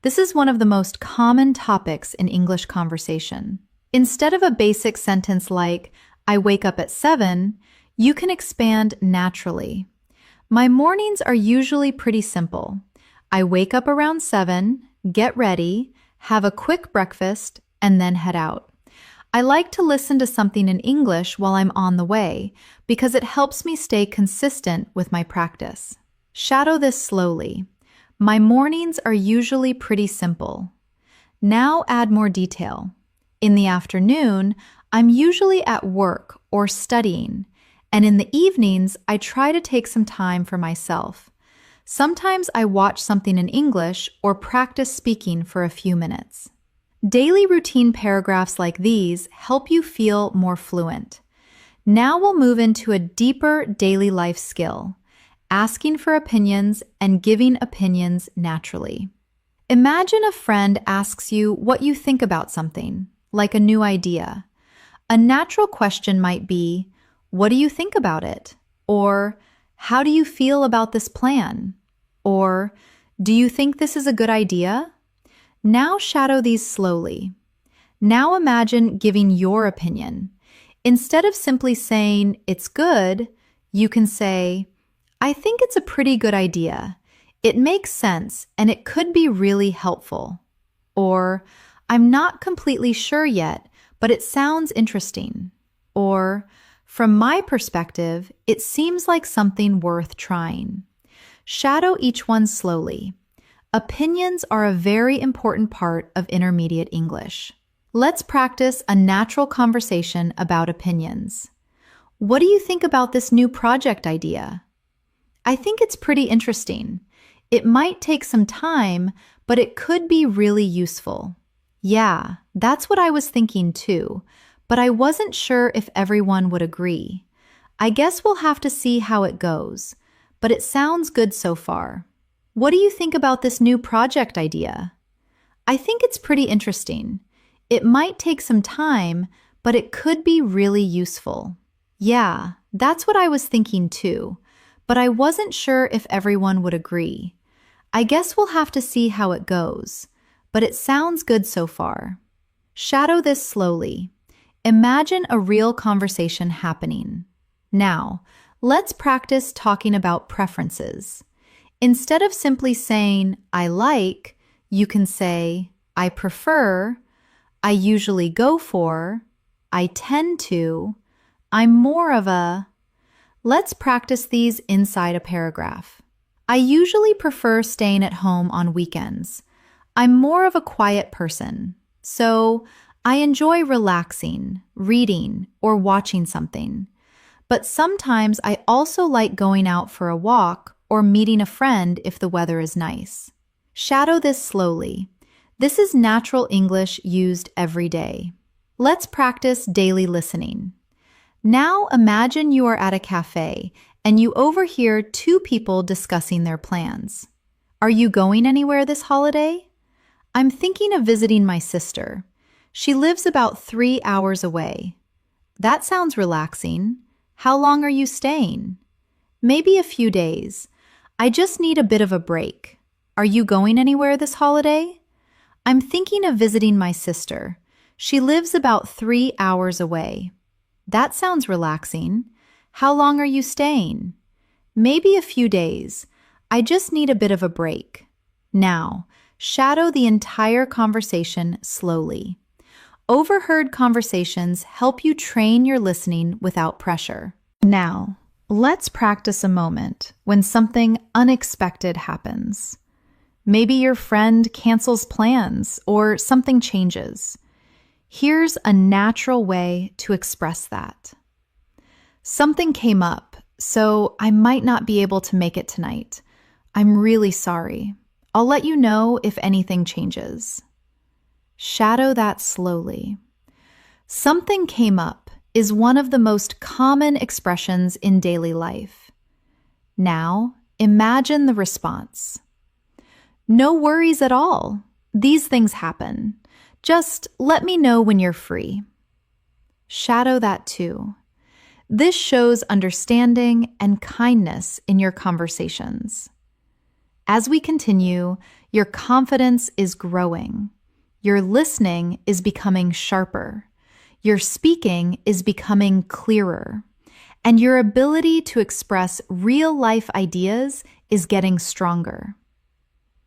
This is one of the most common topics in English conversation. Instead of a basic sentence like, I wake up at 7, you can expand naturally. My mornings are usually pretty simple. I wake up around 7, get ready, have a quick breakfast, and then head out. I like to listen to something in English while I'm on the way because it helps me stay consistent with my practice. Shadow this slowly. My mornings are usually pretty simple. Now add more detail. In the afternoon, I'm usually at work or studying, and in the evenings, I try to take some time for myself. Sometimes I watch something in English or practice speaking for a few minutes. Daily routine paragraphs like these help you feel more fluent. Now we'll move into a deeper daily life skill, asking for opinions and giving opinions naturally. Imagine a friend asks you what you think about something, like a new idea. A natural question might be, what do you think about it? Or, how do you feel about this plan? Or, do you think this is a good idea? Now shadow these slowly. Now imagine giving your opinion. Instead of simply saying, it's good, you can say, I think it's a pretty good idea. It makes sense and it could be really helpful. Or, I'm not completely sure yet, but it sounds interesting. Or, from my perspective, it seems like something worth trying. Shadow each one slowly. Opinions are a very important part of intermediate English. Let's practice a natural conversation about opinions. What do you think about this new project idea? I think it's pretty interesting. It might take some time, but it could be really useful. Yeah, that's what I was thinking too, but I wasn't sure if everyone would agree. I guess we'll have to see how it goes, but it sounds good so far. What do you think about this new project idea? I think it's pretty interesting. It might take some time, but it could be really useful. Yeah, that's what I was thinking too, but I wasn't sure if everyone would agree. I guess we'll have to see how it goes, but it sounds good so far. Shadow this slowly. Imagine a real conversation happening. Now, let's practice talking about preferences. Instead of simply saying, I like, you can say, I prefer, I usually go for, I tend to, I'm more of a. Let's practice these inside a paragraph. I usually prefer staying at home on weekends. I'm more of a quiet person, so I enjoy relaxing, reading, or watching something. But sometimes I also like going out for a walk or meeting a friend if the weather is nice. Shadow this slowly. This is natural English used every day. Let's practice daily listening. Now imagine you are at a cafe and you overhear two people discussing their plans. Are you going anywhere this holiday? I'm thinking of visiting my sister. She lives about 3 hours away. That sounds relaxing. How long are you staying? Maybe a few days. I just need a bit of a break. Are you going anywhere this holiday? I'm thinking of visiting my sister. She lives about 3 hours away. That sounds relaxing. How long are you staying? Maybe a few days. I just need a bit of a break. Now, shadow the entire conversation slowly. Overheard conversations help you train your listening without pressure. Now, let's practice a moment when something unexpected happens. Maybe your friend cancels plans or something changes. Here's a natural way to express that. Something came up, so I might not be able to make it tonight. I'm really sorry. I'll let you know if anything changes. Shadow that slowly. Something came up is one of the most common expressions in daily life. Now, imagine the response. No worries at all. These things happen. Just let me know when you're free. Shadow that too. This shows understanding and kindness in your conversations. As we continue, your confidence is growing. Your listening is becoming sharper. Your speaking is becoming clearer. And your ability to express real-life ideas is getting stronger.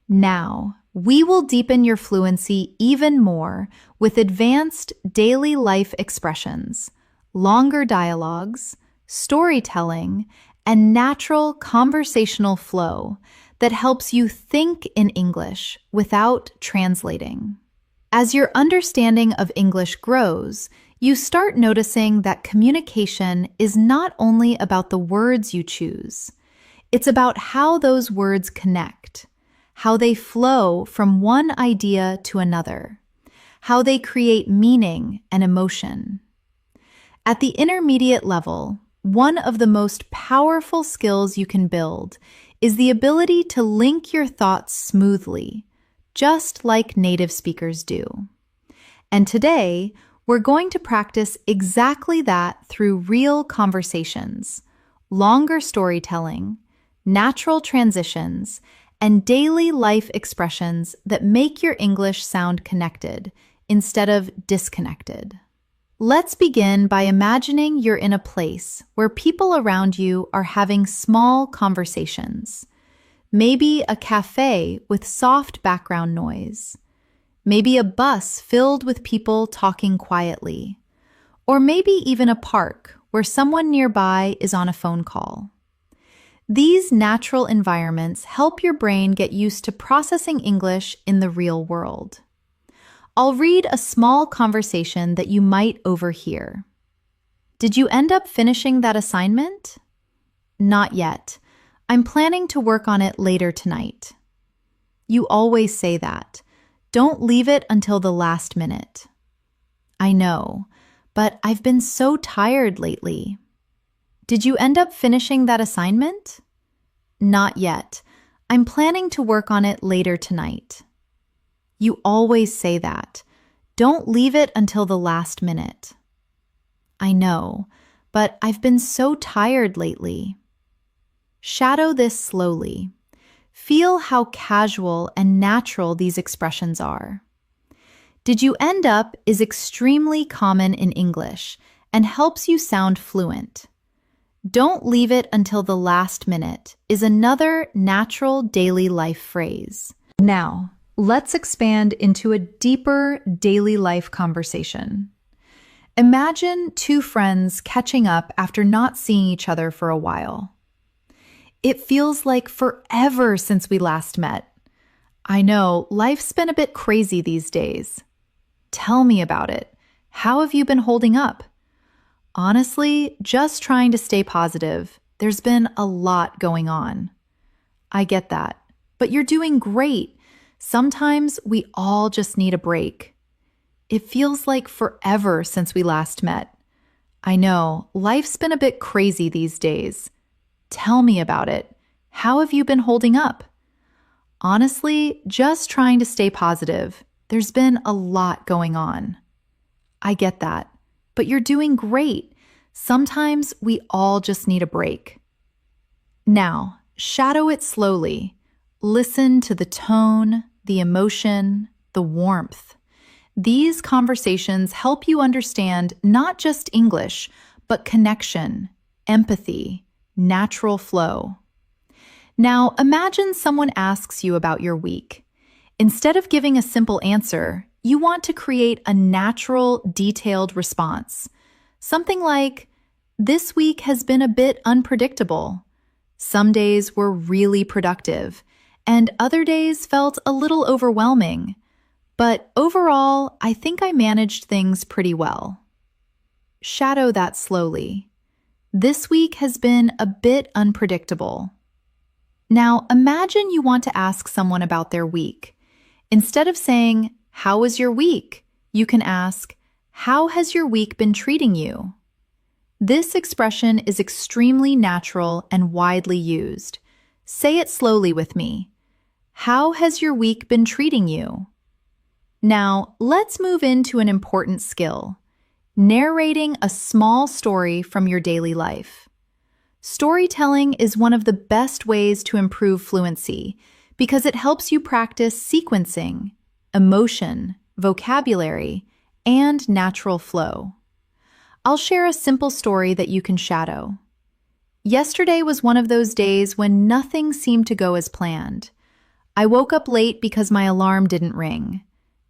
Now, we will deepen your fluency even more with advanced daily life expressions, longer dialogues, storytelling, and natural conversational flow that helps you think in English without translating. As your understanding of English grows, you start noticing that communication is not only about the words you choose. It's about how those words connect, how they flow from one idea to another, how they create meaning and emotion. At the intermediate level, one of the most powerful skills you can build is the ability to link your thoughts smoothly, just like native speakers do. And today, we're going to practice exactly that through real conversations, longer storytelling, natural transitions, and daily life expressions that make your English sound connected instead of disconnected. Let's begin by imagining you're in a place where people around you are having small conversations. Maybe a cafe with soft background noise. Maybe a bus filled with people talking quietly. Or maybe even a park where someone nearby is on a phone call. These natural environments help your brain get used to processing English in the real world. I'll read a small conversation that you might overhear. Did you end up finishing that assignment? Not yet. I'm planning to work on it later tonight. You always say that. Don't leave it until the last minute. I know, but I've been so tired lately. Did you end up finishing that assignment? Not yet. I'm planning to work on it later tonight. You always say that. Don't leave it until the last minute. I know, but I've been so tired lately. Shadow this slowly. Feel how casual and natural these expressions are. Did you end up is extremely common in English and helps you sound fluent. Don't leave it until the last minute is another natural daily life phrase. Now, let's expand into a deeper daily life conversation. Imagine two friends catching up after not seeing each other for a while. It feels like forever since we last met. I know, life's been a bit crazy these days. Tell me about it. How have you been holding up? Honestly, just trying to stay positive. There's been a lot going on. I get that, but you're doing great. Sometimes we all just need a break. It feels like forever since we last met. I know, life's been a bit crazy these days. Tell me about it. How have you been holding up? Honestly, just trying to stay positive. There's been a lot going on. I get that, but you're doing great. Sometimes we all just need a break. Now, shadow it slowly. Listen to the tone, the emotion, the warmth. These conversations help you understand not just English, but connection, empathy, natural flow. Now, imagine someone asks you about your week. Instead of giving a simple answer, you want to create a natural, detailed response. Something like, "This week has been a bit unpredictable. Some days were really productive, and other days felt a little overwhelming. but overall, I think I managed things pretty well. Shadow that slowly. This week has been a bit unpredictable. Now, imagine you want to ask someone about their week. Instead of saying, "How was your week?" you can ask, "How has your week been treating you?" This expression is extremely natural and widely used. Say it slowly with me. How has your week been treating you? Now, let's move into an important skill: narrating a small story from your daily life. Storytelling is one of the best ways to improve fluency because it helps you practice sequencing, emotion, vocabulary, and natural flow. I'll share a simple story that you can shadow. Yesterday was one of those days when nothing seemed to go as planned. I woke up late because my alarm didn't ring.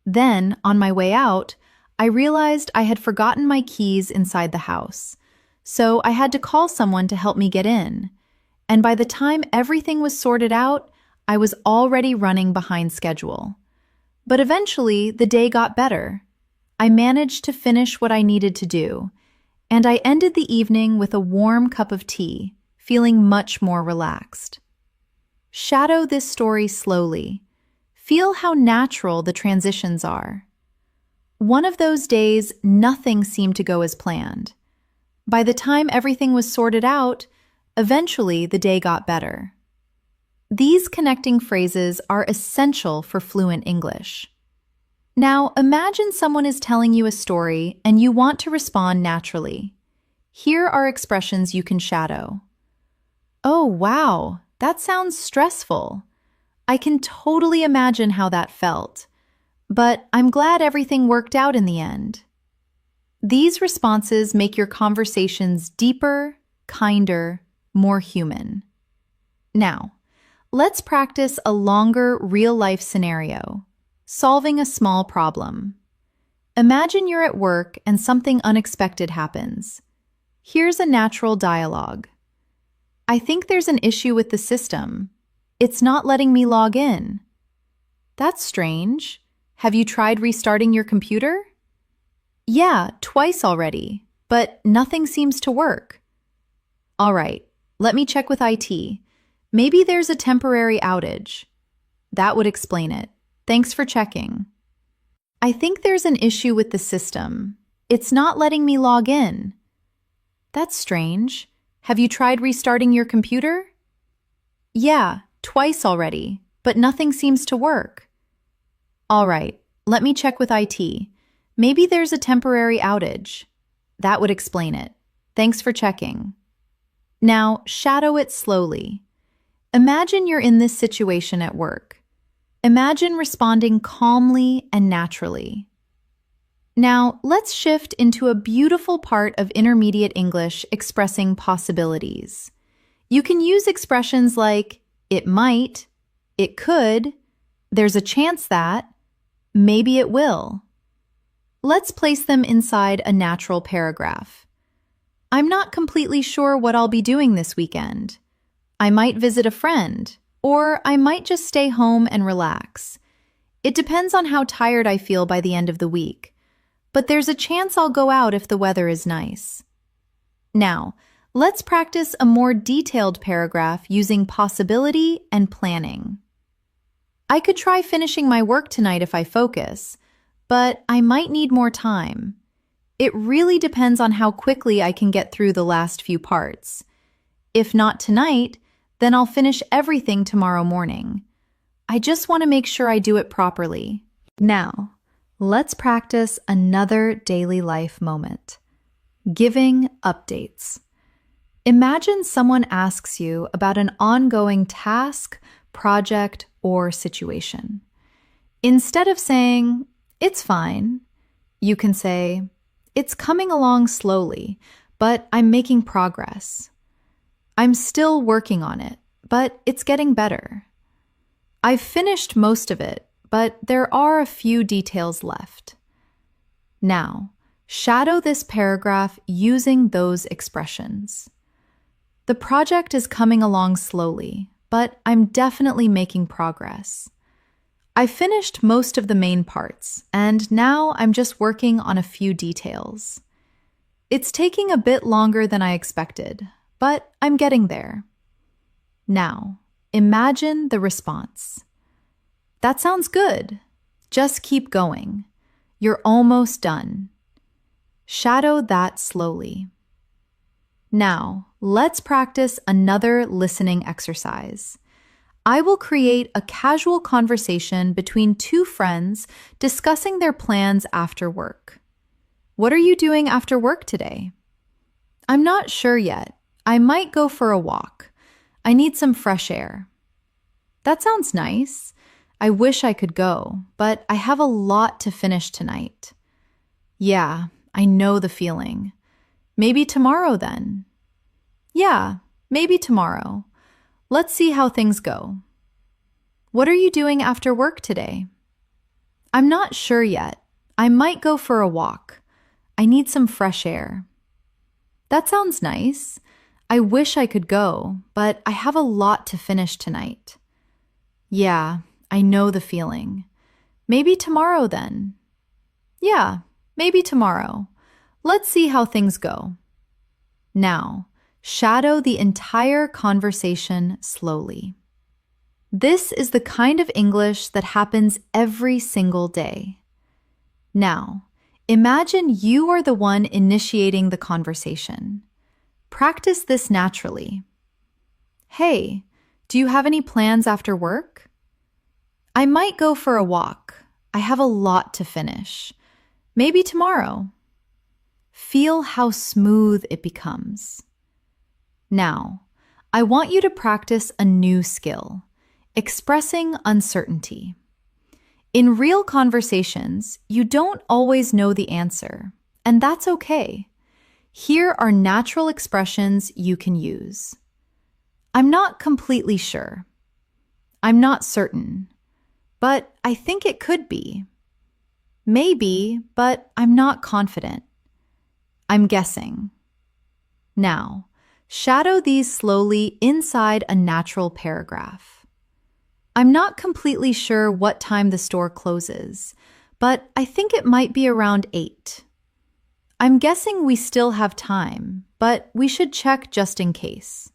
Then, on my way out, I realized I had forgotten my keys inside the house, so I had to call someone to help me get in. And by the time everything was sorted out, I was already running behind schedule. But eventually, the day got better. I managed to finish what I needed to do, and I ended the evening with a warm cup of tea, feeling much more relaxed. Shadow this story slowly. Feel how natural the transitions are. One of those days, nothing seemed to go as planned. By the time everything was sorted out, eventually the day got better. These connecting phrases are essential for fluent English. Now, imagine someone is telling you a story and you want to respond naturally. Here are expressions you can shadow. "Oh, wow, that sounds stressful. I can totally imagine how that felt, but I'm glad everything worked out in the end." These responses make your conversations deeper, kinder, more human. Now, let's practice a longer real-life scenario, solving a small problem. Imagine you're at work and something unexpected happens. Here's a natural dialogue. "I think there's an issue with the system. It's not letting me log in." "That's strange. Have you tried restarting your computer?" "Yeah, twice already, but nothing seems to work." "All right, let me check with IT. Maybe there's a temporary outage." That would explain it. Thanks for checking. "I think there's an issue with the system. It's not letting me log in." "That's strange. Have you tried restarting your computer?" "Yeah, twice already, but nothing seems to work." "All right, let me check with IT. Maybe there's a temporary outage." That would explain it. Thanks for checking. Now, shadow it slowly. Imagine you're in this situation at work. Imagine responding calmly and naturally. Now, let's shift into a beautiful part of intermediate English expressing possibilities. You can use expressions like "it might," "it could," "there's a chance that," "maybe it will." Let's place them inside a natural paragraph. "I'm not completely sure what I'll be doing this weekend. I might visit a friend, or I might just stay home and relax. It depends on how tired I feel by the end of the week, but there's a chance I'll go out if the weather is nice." Now, let's practice a more detailed paragraph using possibility and planning. "I could try finishing my work tonight if I focus, but I might need more time. It really depends on how quickly I can get through the last few parts. If not tonight, then I'll finish everything tomorrow morning. I just want to make sure I do it properly." Now, let's practice another daily life moment. Giving updates. Imagine someone asks you about an ongoing task, project, or situation. Instead of saying, "It's fine," you can say, "It's coming along slowly, but I'm making progress." "I'm still working on it, but it's getting better." "I've finished most of it, but there are a few details left." Now, shadow this paragraph using those expressions. "The project is coming along slowly, but I'm definitely making progress." I finished most of the main parts, and now I'm just working on a few details. It's taking a bit longer than I expected, but I'm getting there. Now, imagine the response. That sounds good. Just keep going. You're almost done. Shadow that slowly. Now, let's practice another listening exercise. I will create a casual conversation between two friends discussing their plans after work. What are you doing after work today? I'm not sure yet. I might go for a walk. I need some fresh air. That sounds nice. I wish I could go, but I have a lot to finish tonight. Yeah, I know the feeling. Maybe tomorrow then. Yeah, maybe tomorrow. Let's see how things go. What are you doing after work today? I'm not sure yet. I might go for a walk. I need some fresh air. That sounds nice. I wish I could go, but I have a lot to finish tonight. Yeah, I know the feeling. Maybe tomorrow then. Yeah, maybe tomorrow. Let's see how things go. Now, shadow the entire conversation slowly. This is the kind of English that happens every single day. Now, imagine you are the one initiating the conversation. Practice this naturally. Hey, do you have any plans after work? I might go for a walk. I have a lot to finish. Maybe tomorrow. Feel how smooth it becomes. Now, I want you to practice a new skill, expressing uncertainty. In real conversations, you don't always know the answer, and that's okay. Here are natural expressions you can use. I'm not completely sure. I'm not certain, but I think it could be. Maybe, but I'm not confident. I'm guessing. Now, shadow these slowly inside a natural paragraph. I'm not completely sure what time the store closes, but I think it might be around 8. I'm guessing we still have time, but we should check just in case.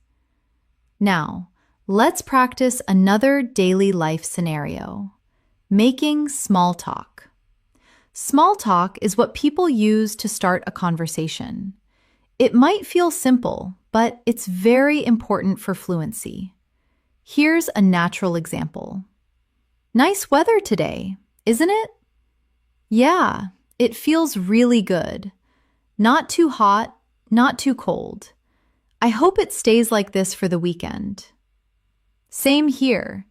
Now, let's practice another daily life scenario, making small talk. Small talk is what people use to start a conversation. It might feel simple, but it's very important for fluency. Here's a natural example. Nice weather today, isn't it? Yeah, it feels really good. Not too hot, not too cold. I hope it stays like this for the weekend. Same here.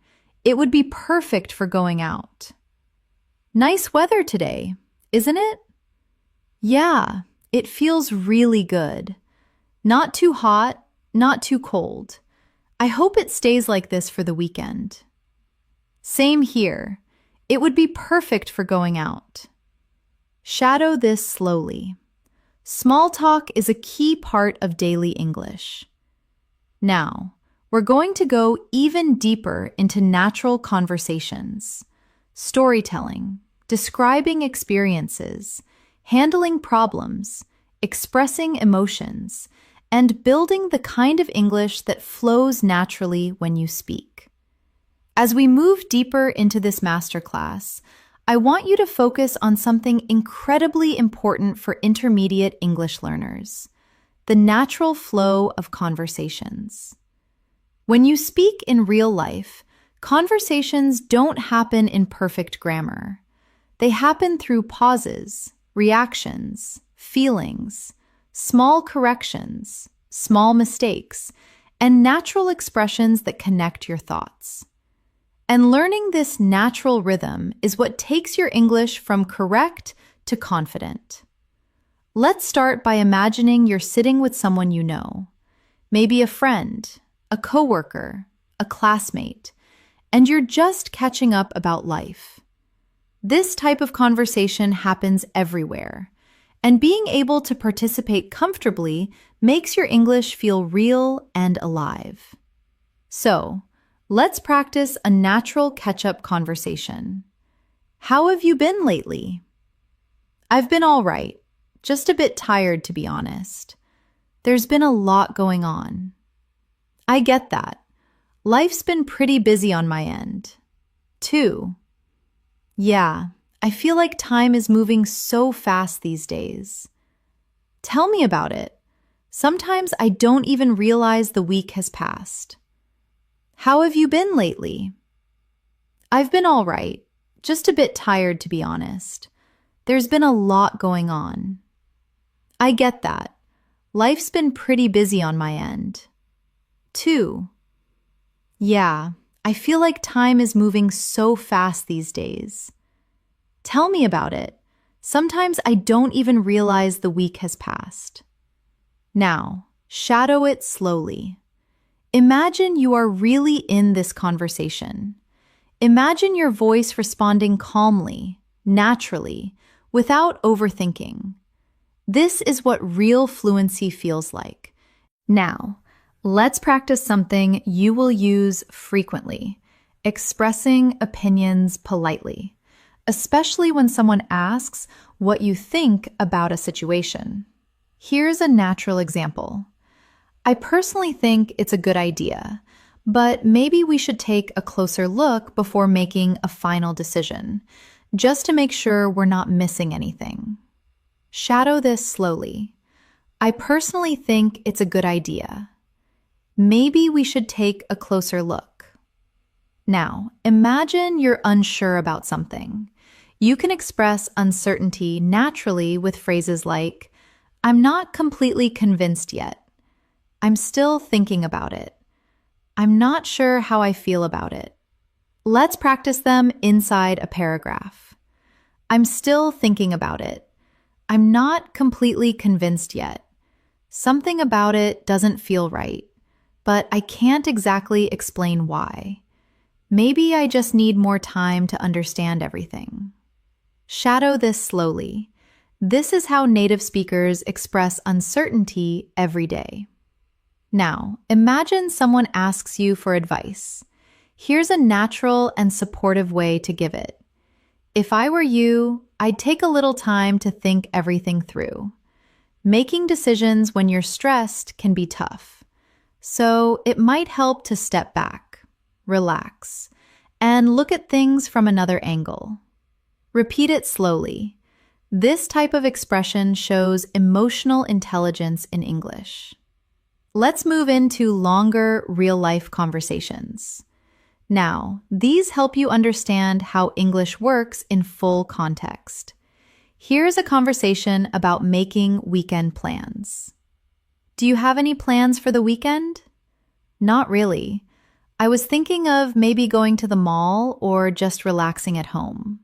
It would be perfect for going out. Nice weather today, isn't it? Yeah, it feels really good. Not too hot, not too cold. I hope it stays like this for the weekend. Same here. It would be perfect for going out. Shadow this slowly. Small talk is a key part of daily English. Now, we're going to go even deeper into natural conversations, storytelling, describing experiences, handling problems, expressing emotions, and building the kind of English that flows naturally when you speak. As we move deeper into this masterclass, I want you to focus on something incredibly important for intermediate English learners: the natural flow of conversations. When you speak in real life, conversations don't happen in perfect grammar. They happen through pauses, reactions, feelings, small corrections, small mistakes, and natural expressions that connect your thoughts. And learning this natural rhythm is what takes your English from correct to confident. Let's start by imagining you're sitting with someone you know, maybe a friend, a coworker, a classmate, and you're just catching up about life. This type of conversation happens everywhere, and being able to participate comfortably makes your English feel real and alive. So, Let's practice a natural catch-up conversation. How have you been lately? I've been all right, just a bit tired to be honest. There's been a lot going on. I get that. Life's been pretty busy on my end, too. Yeah, I feel like time is moving so fast these days. Tell me about it. Sometimes I don't even realize the week has passed. How have you been lately? I've been all right, just a bit tired to be honest. There's been a lot going on. I get that. Life's been pretty busy on my end, too. Yeah, I feel like time is moving so fast these days. Tell me about it. Sometimes I don't even realize the week has passed. Now, shadow it slowly. Imagine you are really in this conversation. Imagine your voice responding calmly, naturally, without overthinking. This is what real fluency feels like. Now, let's practice something you will use frequently, expressing opinions politely, especially when someone asks what you think about a situation. Here's a natural example. I personally think it's a good idea, but maybe we should take a closer look before making a final decision, just to make sure we're not missing anything. Shadow this slowly. I personally think it's a good idea. Maybe we should take a closer look. Now, imagine you're unsure about something. You can express uncertainty naturally with phrases like, I'm not completely convinced yet. I'm still thinking about it. I'm not sure how I feel about it. Let's practice them inside a paragraph. I'm still thinking about it. I'm not completely convinced yet. Something about it doesn't feel right, but I can't exactly explain why. Maybe I just need more time to understand everything. Shadow this slowly. This is how native speakers express uncertainty every day. Now, imagine someone asks you for advice. Here's a natural and supportive way to give it. If I were you, I'd take a little time to think everything through. Making decisions when you're stressed can be tough. So it might help to step back, relax, and look at things from another angle. Repeat it slowly. This type of expression shows emotional intelligence in English. Let's move into longer, real-life conversations. Now, these help you understand how English works in full context. Here's a conversation about making weekend plans. Do you have any plans for the weekend? Not really. I was thinking of maybe going to the mall or just relaxing at home.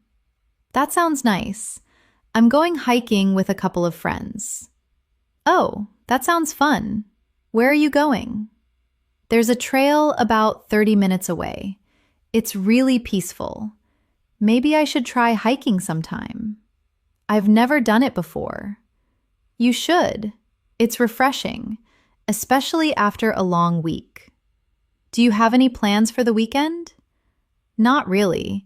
That sounds nice. I'm going hiking with a couple of friends. Oh, that sounds fun. Where are you going? There's a trail about 30 minutes away. It's really peaceful. Maybe I should try hiking sometime. I've never done it before. You should. It's refreshing, especially after a long week. Do you have any plans for the weekend? Not really.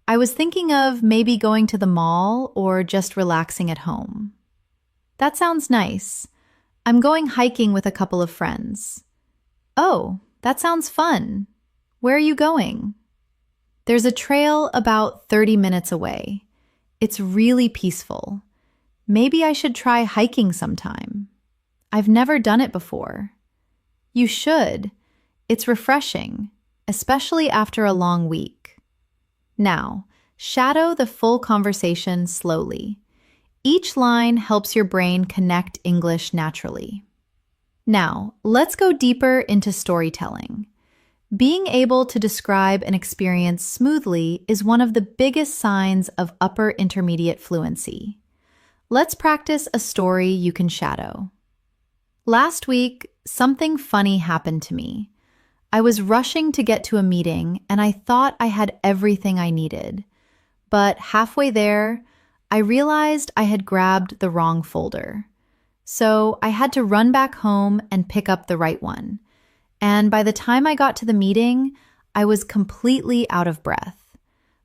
I was thinking of maybe going to the mall or just relaxing at home. That sounds nice. I'm going hiking with a couple of friends. Oh, that sounds fun. Where are you going? There's a trail about 30 minutes away. It's really peaceful. Maybe I should try hiking sometime. I've never done it before. You should. It's refreshing, especially after a long week. Now, shadow the full conversation slowly. Each line helps your brain connect English naturally. Now, let's go deeper into storytelling. Being able to describe an experience smoothly is one of the biggest signs of upper intermediate fluency. Let's practice a story you can shadow. Last week, something funny happened to me. I was rushing to get to a meeting and I thought I had everything I needed. But halfway there, I realized I had grabbed the wrong folder. So I had to run back home and pick up the right one. And by the time I got to the meeting, I was completely out of breath.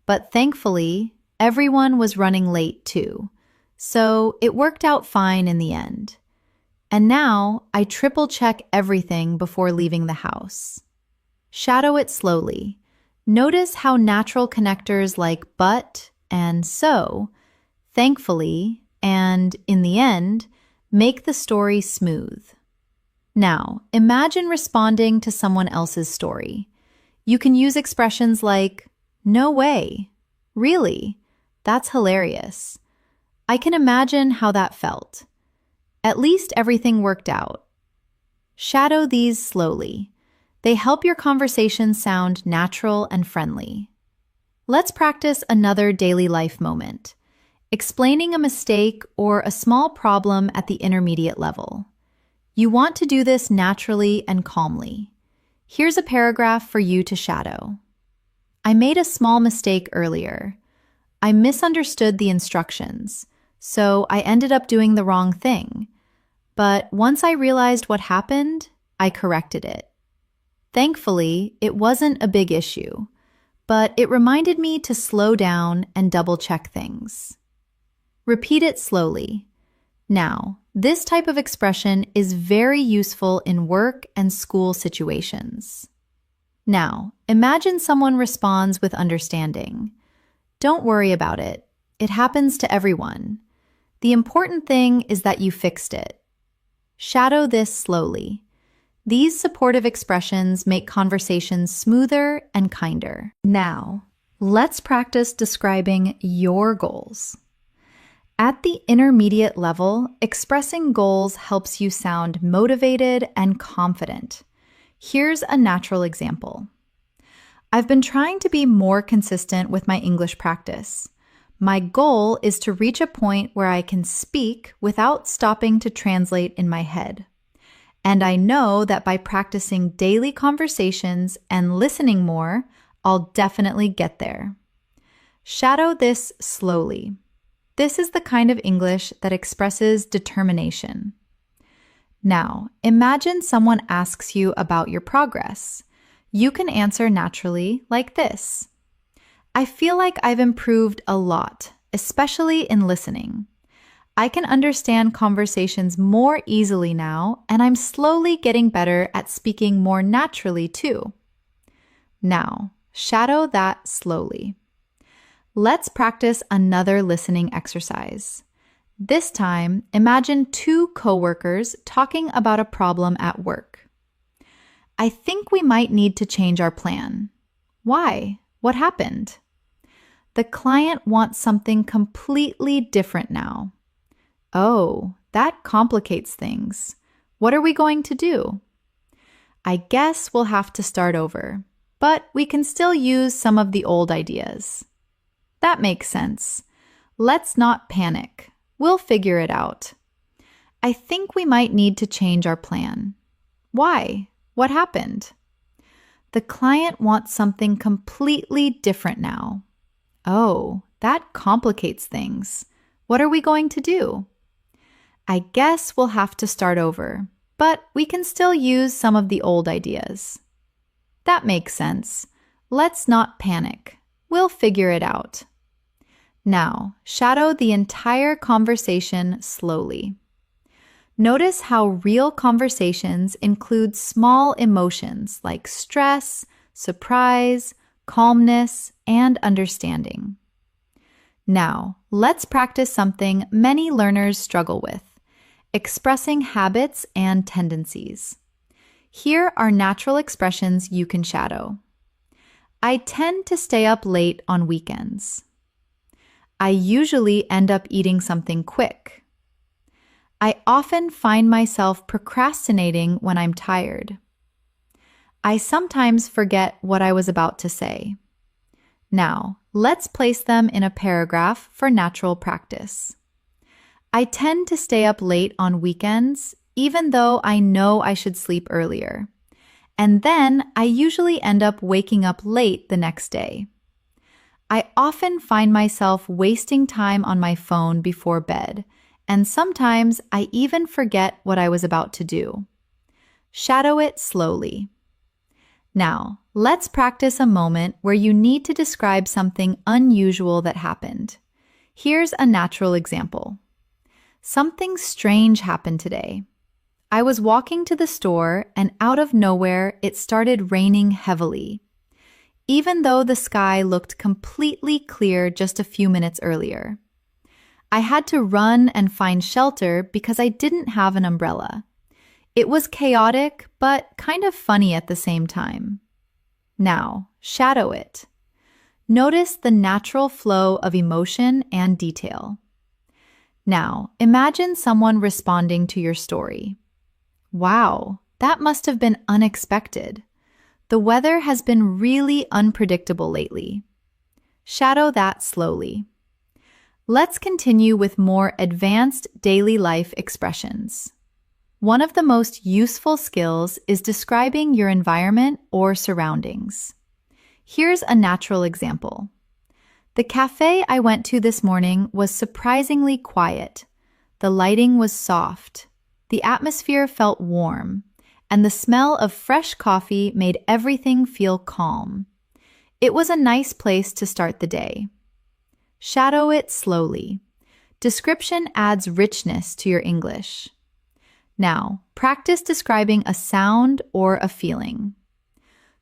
But thankfully, everyone was running late too. So it worked out fine in the end. And now I triple check everything before leaving the house. Shadow it slowly. Notice how natural connectors like but and so, thankfully, and in the end, make the story smooth. Now, imagine responding to someone else's story. You can use expressions like, no way, really, that's hilarious. I can imagine how that felt. At least everything worked out. Shadow these slowly. They help your conversation sound natural and friendly. Let's practice another daily life moment. Explaining a mistake or a small problem at the intermediate level. You want to do this naturally and calmly. Here's a paragraph for you to shadow. I made a small mistake earlier. I misunderstood the instructions, so I ended up doing the wrong thing. But once I realized what happened, I corrected it. Thankfully, it wasn't a big issue, but it reminded me to slow down and double-check things. Repeat it slowly. Now, this type of expression is very useful in work and school situations. Now, imagine someone responds with understanding. Don't worry about it. It happens to everyone. The important thing is that you fixed it. Shadow this slowly. These supportive expressions make conversations smoother and kinder. Now, let's practice describing your goals. At the intermediate level, expressing goals helps you sound motivated and confident. Here's a natural example. I've been trying to be more consistent with my English practice. My goal is to reach a point where I can speak without stopping to translate in my head. And I know that by practicing daily conversations and listening more, I'll definitely get there. Shadow this slowly. This is the kind of English that expresses determination. Now, imagine someone asks you about your progress. You can answer naturally like this. I feel like I've improved a lot, especially in listening. I can understand conversations more easily now, and I'm slowly getting better at speaking more naturally too. Now, shadow that slowly. Let's practice another listening exercise. This time, imagine two coworkers talking about a problem at work. I think we might need to change our plan. Why? What happened? The client wants something completely different now. Oh, that complicates things. What are we going to do? I guess we'll have to start over, but we can still use some of the old ideas. That makes sense. Let's not panic. We'll figure it out. I think we might need to change our plan. Why? What happened? The client wants something completely different now. Oh, that complicates things. What are we going to do? I guess we'll have to start over, but we can still use some of the old ideas. That makes sense. Let's not panic. We'll figure it out. Now, shadow the entire conversation slowly. Notice how real conversations include small emotions like stress, surprise, calmness, and understanding. Now, let's practice something many learners struggle with, expressing habits and tendencies. Here are natural expressions you can shadow. I tend to stay up late on weekends. I usually end up eating something quick. I often find myself procrastinating when I'm tired. I sometimes forget what I was about to say. Now, let's place them in a paragraph for natural practice. I tend to stay up late on weekends, even though I know I should sleep earlier. And then I usually end up waking up late the next day. I often find myself wasting time on my phone before bed, and sometimes I even forget what I was about to do. Shadow it slowly. Now, let's practice a moment where you need to describe something unusual that happened. Here's a natural example. Something strange happened today. I was walking to the store and out of nowhere it started raining heavily, even though the sky looked completely clear just a few minutes earlier. I had to run and find shelter because I didn't have an umbrella. It was chaotic, but kind of funny at the same time. Now, shadow it. Notice the natural flow of emotion and detail. Now, imagine someone responding to your story. Wow, that must have been unexpected. The weather has been really unpredictable lately. Shadow that slowly. Let's continue with more advanced daily life expressions. One of the most useful skills is describing your environment or surroundings. Here's a natural example. The cafe I went to this morning was surprisingly quiet. The lighting was soft. The atmosphere felt warm, and the smell of fresh coffee made everything feel calm. It was a nice place to start the day. Shadow it slowly. Description adds richness to your English. Now, practice describing a sound or a feeling.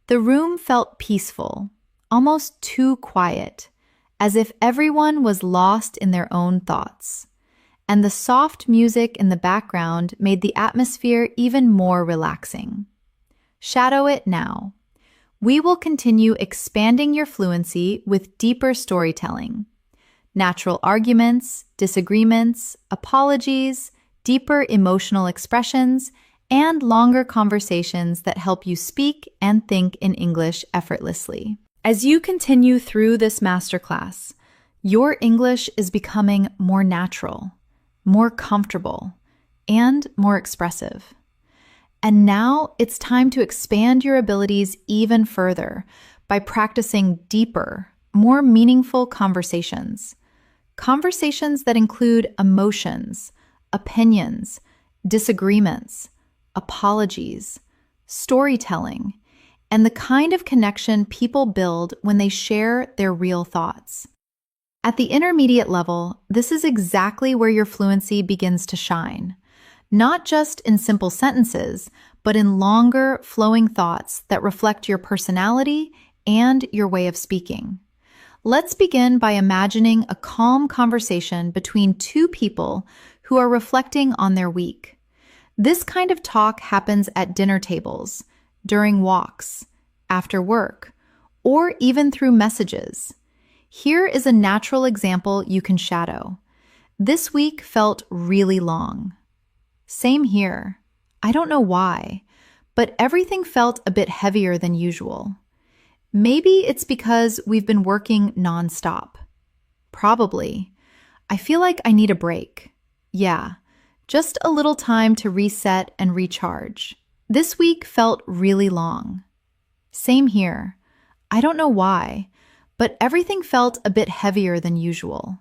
The room felt peaceful, almost too quiet, as if everyone was lost in their own thoughts. And the soft music in the background made the atmosphere even more relaxing. Shadow it now. We will continue expanding your fluency with deeper storytelling. Natural arguments, disagreements, apologies, deeper emotional expressions, and longer conversations that help you speak and think in English effortlessly. As you continue through this masterclass, your English is becoming more natural, more comfortable, and more expressive. And now it's time to expand your abilities even further by practicing deeper, more meaningful conversations. Conversations that include emotions, opinions, disagreements, apologies, storytelling, and the kind of connection people build when they share their real thoughts. At the intermediate level, this is exactly where your fluency begins to shine, not just in simple sentences, but in longer, flowing thoughts that reflect your personality and your way of speaking. Let's begin by imagining a calm conversation between two people who are reflecting on their week. This kind of talk happens at dinner tables, during walks, after work, or even through messages. Here is a natural example you can shadow. This week felt really long. Same here. I don't know why, but everything felt a bit heavier than usual. Maybe it's because we've been working nonstop. Probably. I feel like I need a break. Yeah, just a little time to reset and recharge. This week felt really long. Same here. I don't know why, but everything felt a bit heavier than usual.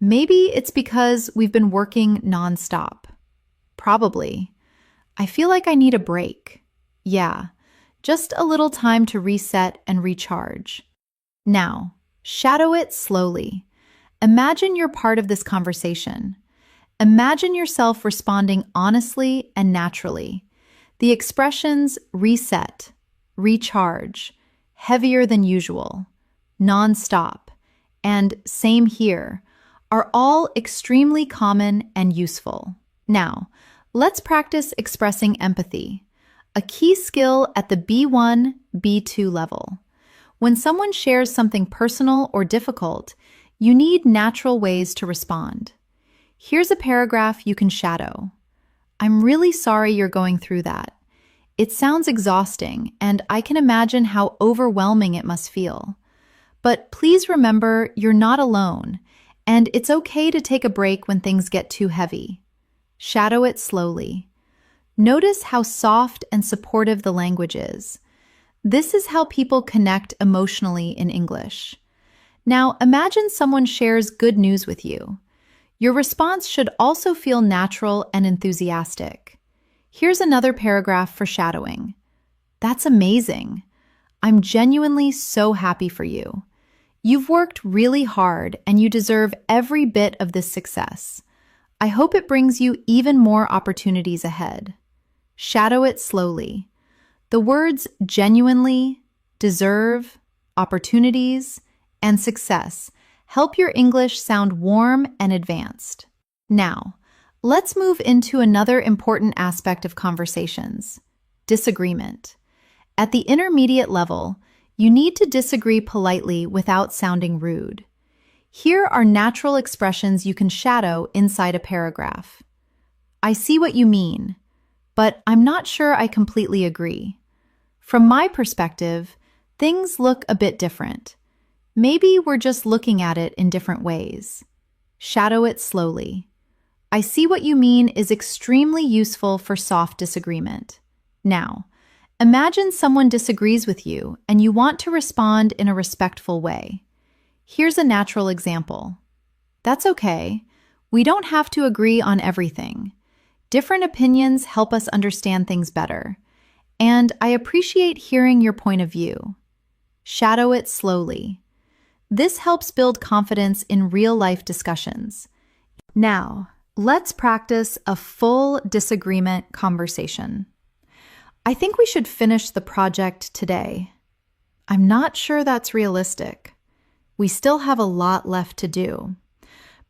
Maybe it's because we've been working nonstop. Probably. I feel like I need a break. Yeah, just a little time to reset and recharge. Now, shadow it slowly. Imagine you're part of this conversation. Imagine yourself responding honestly and naturally. The expressions reset, recharge, heavier than usual, nonstop, and same here are all extremely common and useful. Now, let's practice expressing empathy, a key skill at the B1, B2 level. When someone shares something personal or difficult, you need natural ways to respond. Here's a paragraph you can shadow. I'm really sorry you're going through that. It sounds exhausting, and I can imagine how overwhelming it must feel. But please remember you're not alone, and it's okay to take a break when things get too heavy. Shadow it slowly. Notice how soft and supportive the language is. This is how people connect emotionally in English. Now, imagine someone shares good news with you. Your response should also feel natural and enthusiastic. Here's another paragraph for shadowing. That's amazing. I'm genuinely so happy for you. You've worked really hard and you deserve every bit of this success. I hope it brings you even more opportunities ahead. Shadow it slowly. The words genuinely, deserve, opportunities, and success help your English sound warm and advanced. Now, let's move into another important aspect of conversations: disagreement. At the intermediate level, you need to disagree politely without sounding rude. Here are natural expressions you can shadow inside a paragraph. I see what you mean, but I'm not sure I completely agree. From my perspective, things look a bit different. Maybe we're just looking at it in different ways. Shadow it slowly. I see what you mean is extremely useful for soft disagreement. Now, imagine someone disagrees with you and you want to respond in a respectful way. Here's a natural example. That's okay. We don't have to agree on everything. Different opinions help us understand things better. And I appreciate hearing your point of view. Shadow it slowly. This helps build confidence in real-life discussions. Now, let's practice a full disagreement conversation. I think we should finish the project today. I'm not sure that's realistic. We still have a lot left to do.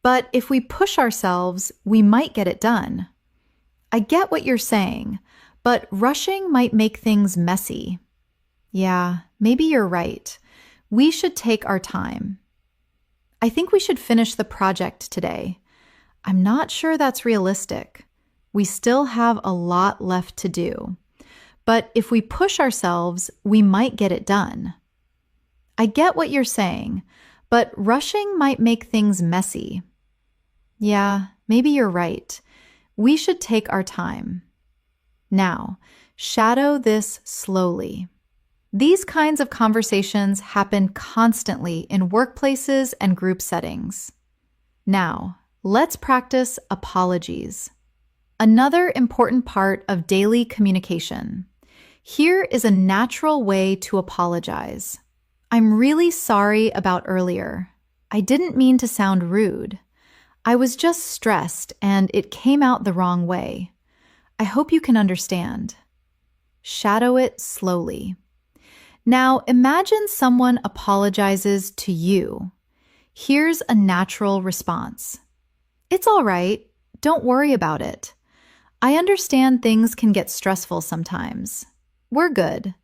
But if we push ourselves, we might get it done. I get what you're saying, but rushing might make things messy. Yeah, maybe you're right. We should take our time. I think we should finish the project today. I'm not sure that's realistic. We still have a lot left to do. But if we push ourselves, we might get it done. I get what you're saying, but rushing might make things messy. Yeah, maybe you're right. We should take our time. Now, shadow this slowly. These kinds of conversations happen constantly in workplaces and group settings. Now, let's practice apologies. Another important part of daily communication. Here is a natural way to apologize. I'm really sorry about earlier. I didn't mean to sound rude. I was just stressed and it came out the wrong way. I hope you can understand. Shadow it slowly. Now imagine someone apologizes to you. Here's a natural response. It's all right. Don't worry about it. I understand things can get stressful sometimes. We're good.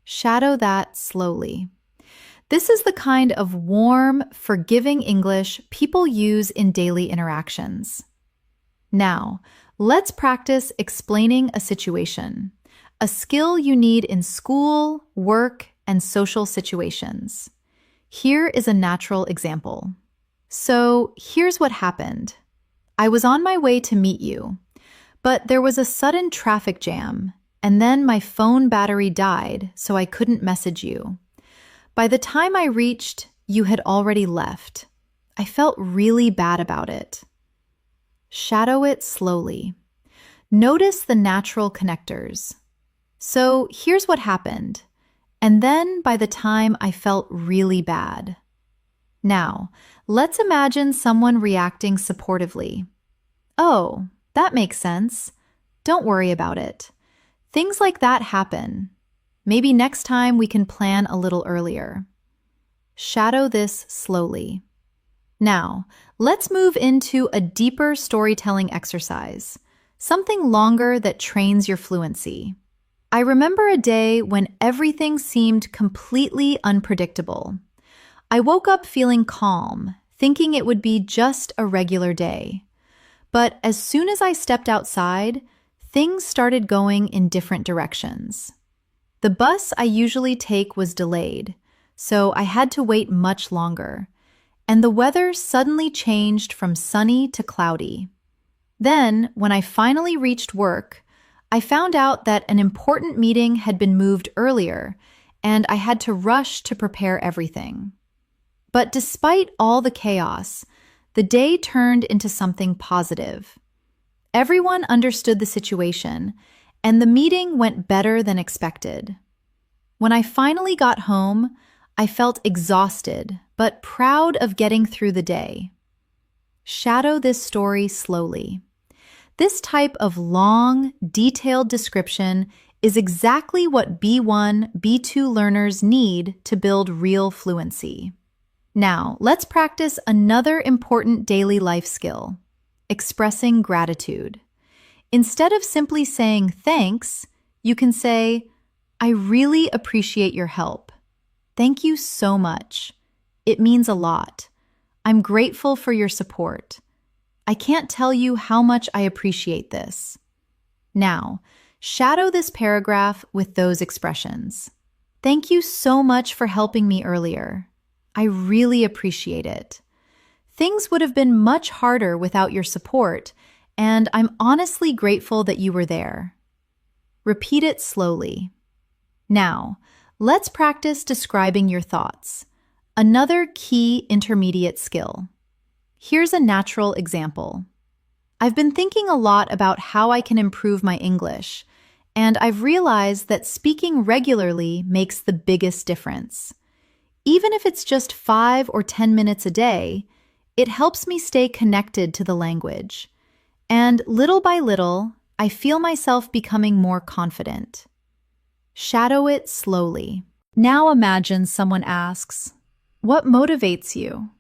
Shadow that slowly. This is the kind of warm, forgiving English people use in daily interactions. Now, let's practice explaining a situation, a skill you need in school, work, and social situations. Here is a natural example. So, here's what happened. I was on my way to meet you, but there was a sudden traffic jam, and then my phone battery died, so I couldn't message you. By the time I reached, you had already left. I felt really bad about it. Shadow it slowly. Notice the natural connectors. So here's what happened. And then by the time I felt really bad. Now, let's imagine someone reacting supportively. Oh, that makes sense. Don't worry about it. Things like that happen. Maybe next time we can plan a little earlier. Shadow this slowly. Now, let's move into a deeper storytelling exercise, something longer that trains your fluency. I remember a day when everything seemed completely unpredictable. I woke up feeling calm, thinking it would be just a regular day. But as soon as I stepped outside, things started going in different directions. The bus I usually take was delayed, so I had to wait much longer, and the weather suddenly changed from sunny to cloudy. Then, when I finally reached work, I found out that an important meeting had been moved earlier, and I had to rush to prepare everything. But despite all the chaos, the day turned into something positive. Everyone understood the situation, and the meeting went better than expected. When I finally got home, I felt exhausted, but proud of getting through the day. Shadow this story slowly. This type of long, detailed description is exactly what B1, B2 learners need to build real fluency. Now, let's practice another important daily life skill, expressing gratitude. Instead of simply saying thanks, you can say, I really appreciate your help. Thank you so much. It means a lot. I'm grateful for your support. I can't tell you how much I appreciate this. Now, shadow this paragraph with those expressions. Thank you so much for helping me earlier. I really appreciate it. Things would have been much harder without your support, and I'm honestly grateful that you were there. Repeat it slowly. Now, let's practice describing your thoughts. Another key intermediate skill. Here's a natural example. I've been thinking a lot about how I can improve my English, and I've realized that speaking regularly makes the biggest difference. Even if it's just 5 or 10 minutes a day, it helps me stay connected to the language. And little by little, I feel myself becoming more confident. Shadow it slowly. Now imagine someone asks, "What motivates you?"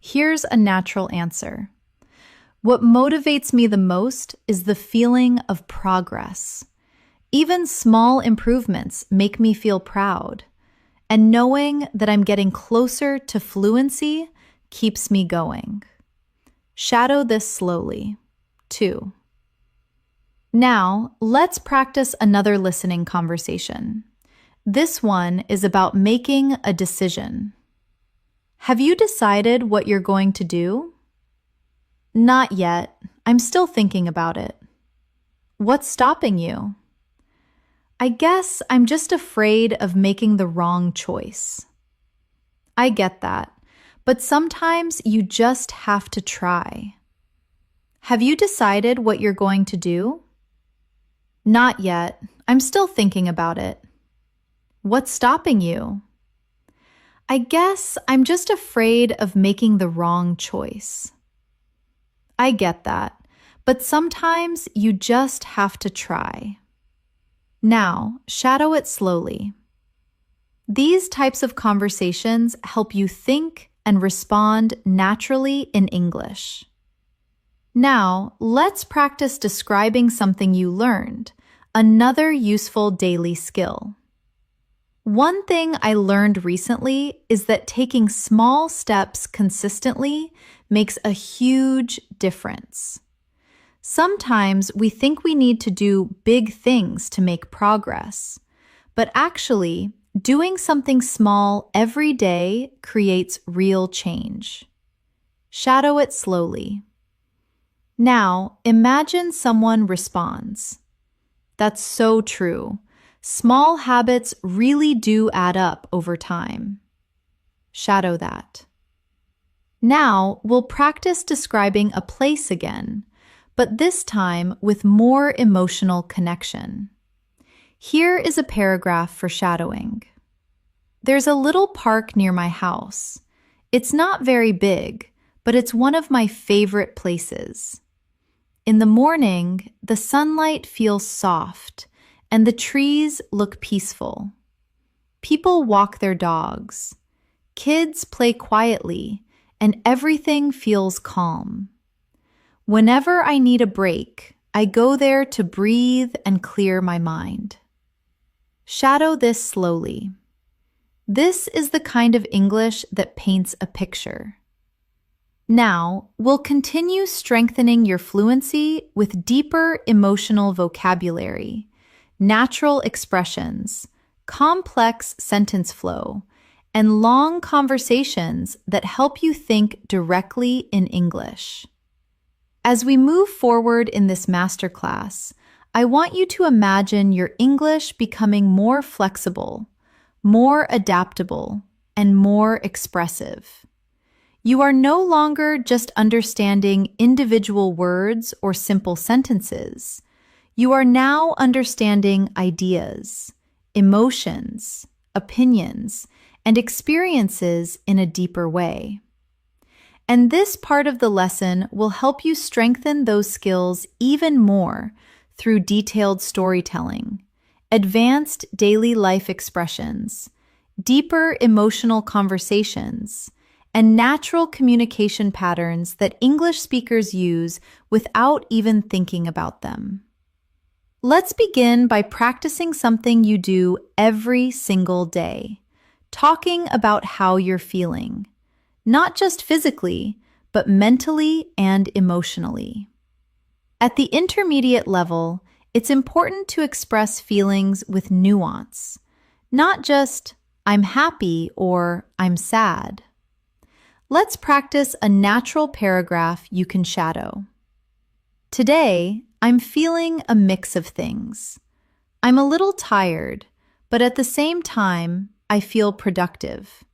Here's a natural answer. What motivates me the most is the feeling of progress. Even small improvements make me feel proud, and knowing that I'm getting closer to fluency keeps me going. Shadow this slowly. 2. Now, let's practice another listening conversation. This one is about making a decision. Have you decided what you're going to do? Not yet. I'm still thinking about it. What's stopping you? I guess I'm just afraid of making the wrong choice. I get that, but sometimes you just have to try. Have you decided what you're going to do? Not yet. I'm still thinking about it. What's stopping you? I guess I'm just afraid of making the wrong choice. I get that, but sometimes you just have to try. Now, shadow it slowly. These types of conversations help you think and respond naturally in English. Now, let's practice describing something you learned, another useful daily skill. One thing I learned recently is that taking small steps consistently makes a huge difference. Sometimes we think we need to do big things to make progress, but actually, doing something small every day creates real change. Shadow it slowly. Now, imagine someone responds. That's so true. Small habits really do add up over time. Shadow that. Now, we'll practice describing a place again, but this time with more emotional connection. Here is a paragraph for shadowing. There's a little park near my house. It's not very big, but it's one of my favorite places. In the morning, the sunlight feels soft, and the trees look peaceful. People walk their dogs. Kids play quietly, and everything feels calm. Whenever I need a break, I go there to breathe and clear my mind. Shadow this slowly. This is the kind of English that paints a picture. Now, we'll continue strengthening your fluency with deeper emotional vocabulary, natural expressions, complex sentence flow, and long conversations that help you think directly in English. As we move forward in this masterclass, I want you to imagine your English becoming more flexible, more adaptable, and more expressive. You are no longer just understanding individual words or simple sentences. You are now understanding ideas, emotions, opinions, and experiences in a deeper way. And this part of the lesson will help you strengthen those skills even more through detailed storytelling, advanced daily life expressions, deeper emotional conversations, and natural communication patterns that English speakers use without even thinking about them. Let's begin by practicing something you do every single day, talking about how you're feeling, not just physically, but mentally and emotionally. At the intermediate level, it's important to express feelings with nuance, not just, I'm happy or I'm sad. Let's practice a natural paragraph you can shadow. Today, I'm feeling a mix of things. I'm a little tired, but at the same time, I feel productive.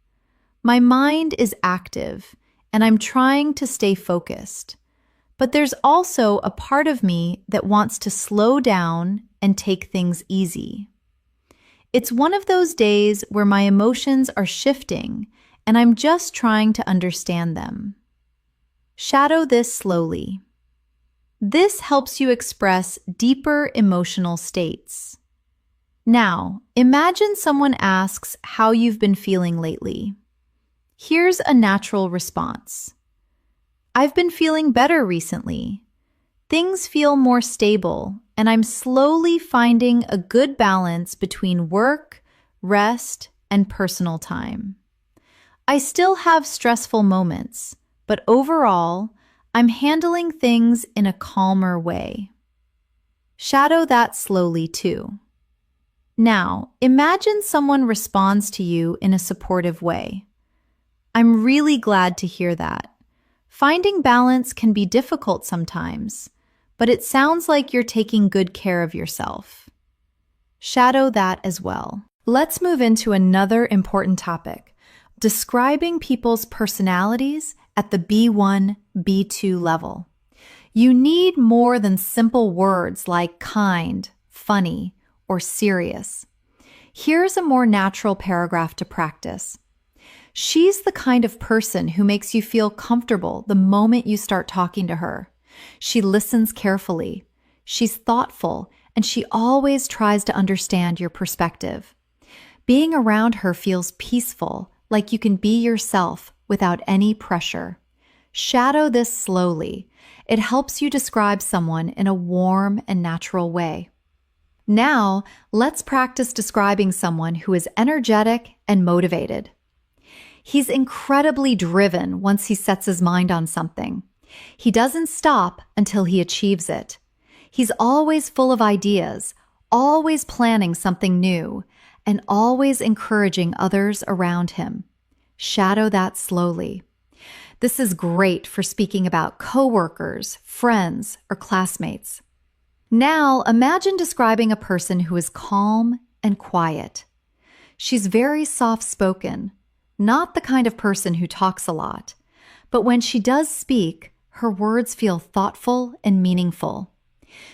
My mind is active, and I'm trying to stay focused. But there's also a part of me that wants to slow down and take things easy. It's one of those days where my emotions are shifting, and I'm just trying to understand them. Shadow this slowly. This helps you express deeper emotional states. Now, imagine someone asks how you've been feeling lately. Here's a natural response. I've been feeling better recently. Things feel more stable, and I'm slowly finding a good balance between work, rest, and personal time. I still have stressful moments, but overall, I'm handling things in a calmer way. Shadow that slowly too. Now, imagine someone responds to you in a supportive way. I'm really glad to hear that. Finding balance can be difficult sometimes, but it sounds like you're taking good care of yourself. Shadow that as well. Let's move into another important topic, describing people's personalities at the B1, B2 level. You need more than simple words like kind, funny, or serious. Here's a more natural paragraph to practice. She's the kind of person who makes you feel comfortable the moment you start talking to her. She listens carefully. She's thoughtful, and she always tries to understand your perspective. Being around her feels peaceful, like you can be yourself without any pressure. Shadow this slowly. It helps you describe someone in a warm and natural way. Now, let's practice describing someone who is energetic and motivated. He's incredibly driven once he sets his mind on something. He doesn't stop until he achieves it. He's always full of ideas, always planning something new, and always encouraging others around him. Shadow that slowly. This is great for speaking about coworkers, friends, or classmates. Now, imagine describing a person who is calm and quiet. She's very soft-spoken, not the kind of person who talks a lot. But when she does speak, her words feel thoughtful and meaningful.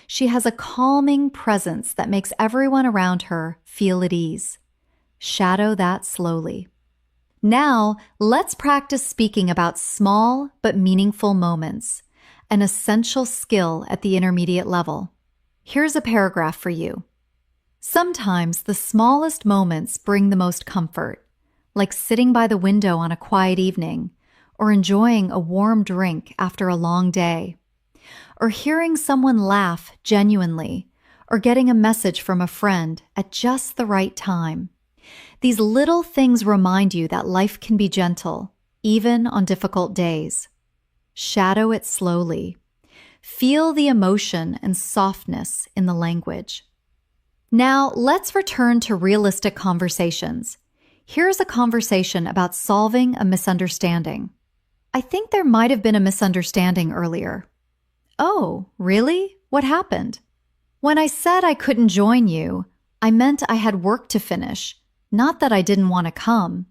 She has a calming presence that makes everyone around her feel at ease. Shadow that slowly. Now, let's practice speaking about small but meaningful moments, an essential skill at the intermediate level. Here's a paragraph for you. Sometimes the smallest moments bring the most comfort, like sitting by the window on a quiet evening, or enjoying a warm drink after a long day, or hearing someone laugh genuinely, or getting a message from a friend at just the right time. These little things remind you that life can be gentle, even on difficult days. Shadow it slowly. Feel the emotion and softness in the language. Now, let's return to realistic conversations. Here's a conversation about solving a misunderstanding. I think there might have been a misunderstanding earlier. Oh, really? What happened? When I said I couldn't join you, I meant I had work to finish, not that I didn't want to come.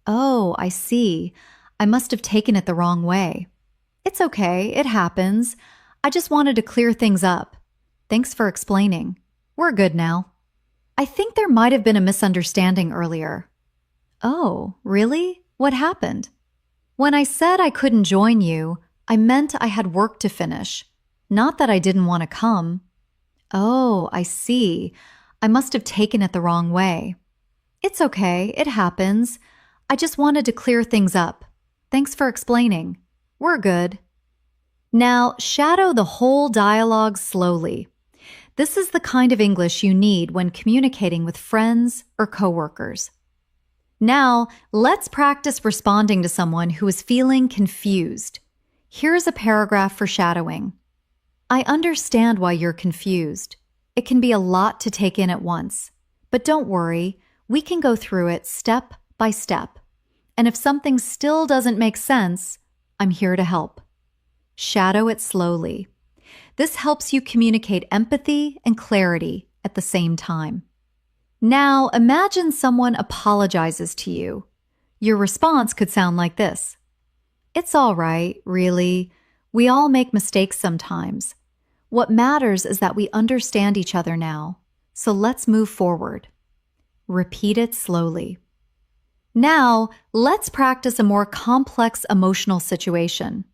Oh, I see. I must have taken it the wrong way. It's okay, it happens. I just wanted to clear things up. Thanks for explaining. We're good now. I think there might have been a misunderstanding earlier. Oh, really? What happened? When I said I couldn't join you, I meant I had work to finish, not that I didn't want to come. Oh, I see. I must have taken it the wrong way. It's okay, it happens. I just wanted to clear things up. Thanks for explaining. We're good. Now, shadow the whole dialogue slowly. This is the kind of English you need when communicating with friends or coworkers. Now, let's practice responding to someone who is feeling confused. Here's a paragraph for shadowing. I understand why you're confused. It can be a lot to take in at once. But don't worry, we can go through it step by step. And if something still doesn't make sense, I'm here to help. Shadow it slowly. This helps you communicate empathy and clarity at the same time. Now, imagine someone apologizes to you. Your response could sound like this. It's all right, really. We all make mistakes sometimes. What matters is that we understand each other now. So let's move forward. Repeat it slowly. Now, let's practice a more complex emotional situation,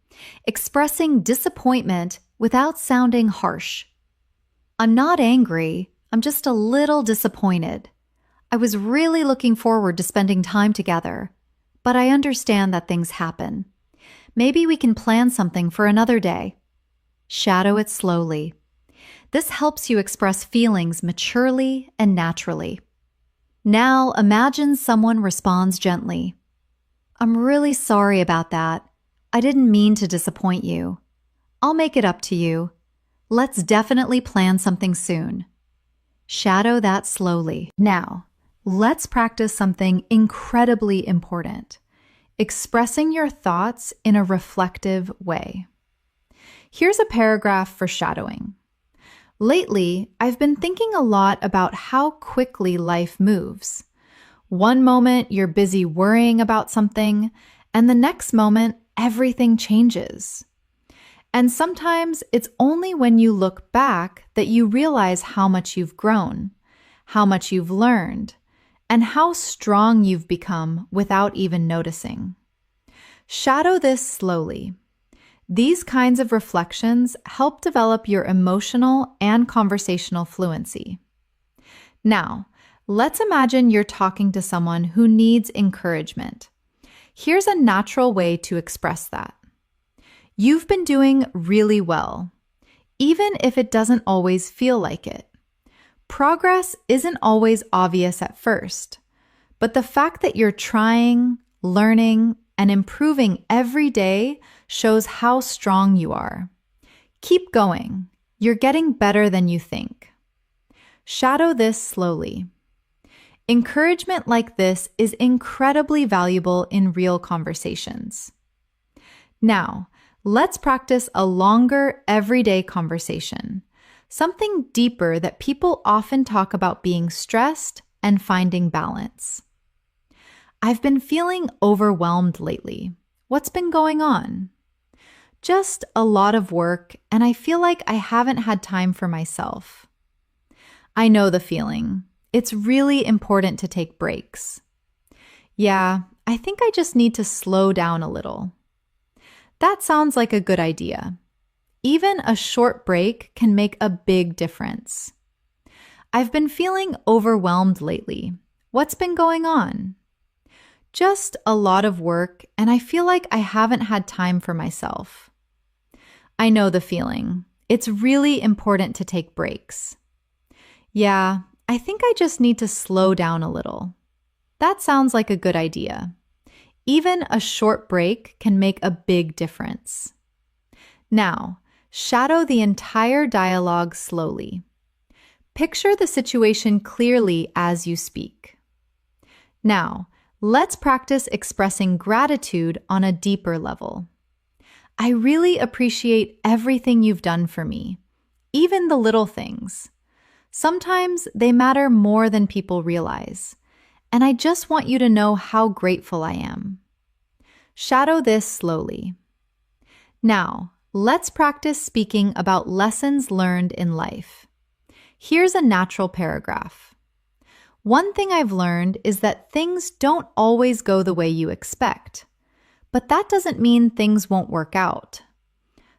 expressing disappointment without sounding harsh. I'm not angry. I'm just a little disappointed. I was really looking forward to spending time together, but I understand that things happen. Maybe we can plan something for another day. Shadow it slowly. This helps you express feelings maturely and naturally. Now imagine someone responds gently. I'm really sorry about that. I didn't mean to disappoint you. I'll make it up to you. Let's definitely plan something soon. Shadow that slowly. Now, let's practice something incredibly important. Expressing your thoughts in a reflective way. Here's a paragraph for shadowing. Lately, I've been thinking a lot about how quickly life moves. One moment you're busy worrying about something, and the next moment everything changes. And sometimes it's only when you look back that you realize how much you've grown, how much you've learned, and how strong you've become without even noticing. Shadow this slowly. These kinds of reflections help develop your emotional and conversational fluency. Now, let's imagine you're talking to someone who needs encouragement. Here's a natural way to express that. You've been doing really well, even if it doesn't always feel like it. Progress isn't always obvious at first, but the fact that you're trying, learning, and improving every day shows how strong you are. Keep going. You're getting better than you think. Shadow this slowly. Encouragement like this is incredibly valuable in real conversations. Now, let's practice a longer, everyday conversation, something deeper that people often talk about being stressed and finding balance. I've been feeling overwhelmed lately. What's been going on? Just a lot of work, and I feel like I haven't had time for myself. I know the feeling. It's really important to take breaks. Yeah, I think I just need to slow down a little. That sounds like a good idea. Even a short break can make a big difference. I've been feeling overwhelmed lately. What's been going on? Just a lot of work, and I feel like I haven't had time for myself. I know the feeling. It's really important to take breaks. Yeah, I think I just need to slow down a little. That sounds like a good idea. Even a short break can make a big difference. Now, shadow the entire dialogue slowly. Picture the situation clearly as you speak. Now, let's practice expressing gratitude on a deeper level. I really appreciate everything you've done for me, even the little things. Sometimes they matter more than people realize, and I just want you to know how grateful I am. Shadow this slowly. Now, let's practice speaking about lessons learned in life. Here's a natural paragraph. One thing I've learned is that things don't always go the way you expect. But that doesn't mean things won't work out.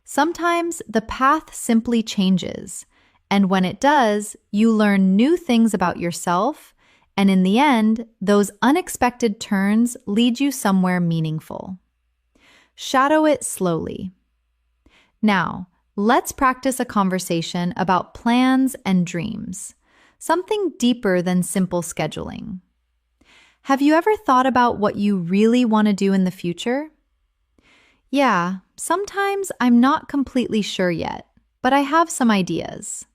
Sometimes the path simply changes, and when it does, you learn new things about yourself, and in the end, those unexpected turns lead you somewhere meaningful. Shadow it slowly. Now, let's practice a conversation about plans and dreams, something deeper than simple scheduling. Have you ever thought about what you really want to do in the future? Yeah, sometimes I'm not completely sure yet, but I have some ideas.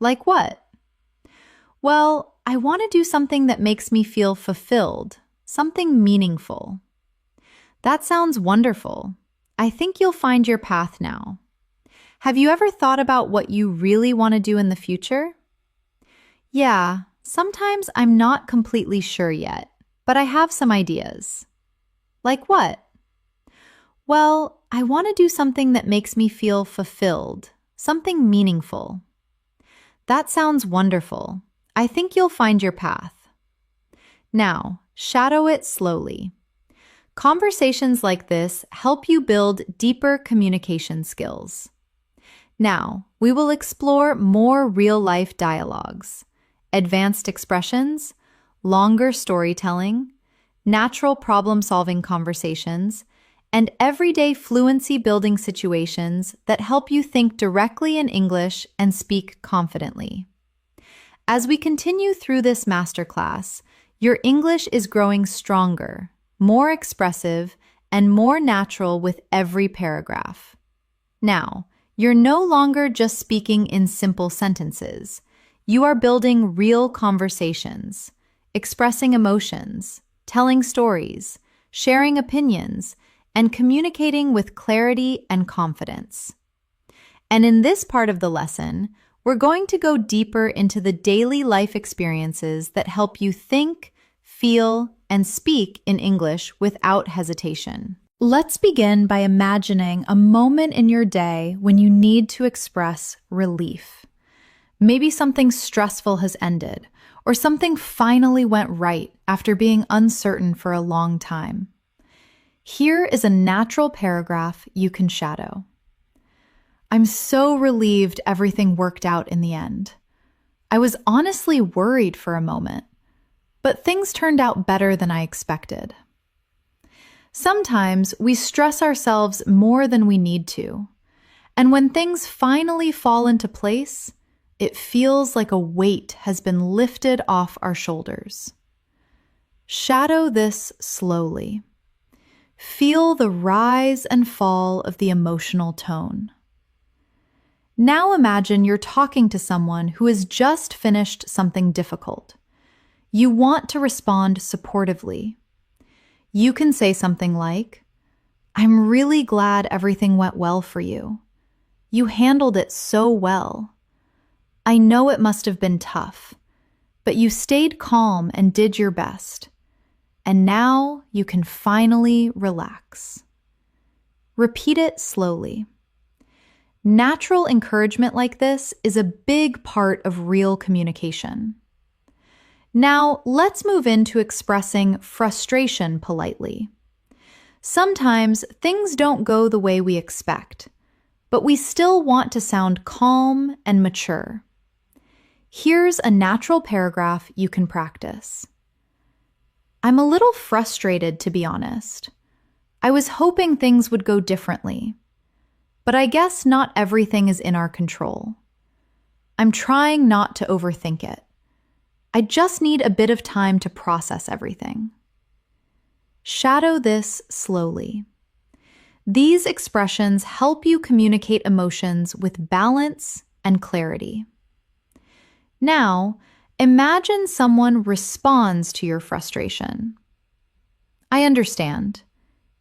Like what? Well, I want to do something that makes me feel fulfilled, something meaningful. That sounds wonderful. I think you'll find your path now. Have you ever thought about what you really want to do in the future? Yeah, sometimes I'm not completely sure yet, but I have some ideas. Like what? Well, I want to do something that makes me feel fulfilled, something meaningful. That sounds wonderful. I think you'll find your path. Now, shadow it slowly. Conversations like this help you build deeper communication skills. Now, we will explore more real-life dialogues, advanced expressions, longer storytelling, natural problem-solving conversations, and everyday fluency-building situations that help you think directly in English and speak confidently. As we continue through this masterclass, your English is growing stronger, more expressive, and more natural with every paragraph. Now, you're no longer just speaking in simple sentences. You are building real conversations, expressing emotions, telling stories, sharing opinions, and communicating with clarity and confidence. And in this part of the lesson, we're going to go deeper into the daily life experiences that help you think, feel, and speak in English without hesitation. Let's begin by imagining a moment in your day when you need to express relief. Maybe something stressful has ended, or something finally went right after being uncertain for a long time. Here is a natural paragraph you can shadow. I'm so relieved everything worked out in the end. I was honestly worried for a moment, but things turned out better than I expected. Sometimes we stress ourselves more than we need to, and when things finally fall into place, it feels like a weight has been lifted off our shoulders. Shadow this slowly. Feel the rise and fall of the emotional tone. Now imagine you're talking to someone who has just finished something difficult. You want to respond supportively. You can say something like, "I'm really glad everything went well for you. You handled it so well. I know it must have been tough, but you stayed calm and did your best. And now you can finally relax." Repeat it slowly. Natural encouragement like this is a big part of real communication. Now, let's move into expressing frustration politely. Sometimes things don't go the way we expect, but we still want to sound calm and mature. Here's a natural paragraph you can practice. I'm a little frustrated, to be honest. I was hoping things would go differently, but I guess not everything is in our control. I'm trying not to overthink it. I just need a bit of time to process everything. Shadow this slowly. These expressions help you communicate emotions with balance and clarity. Now, imagine someone responds to your frustration. I understand.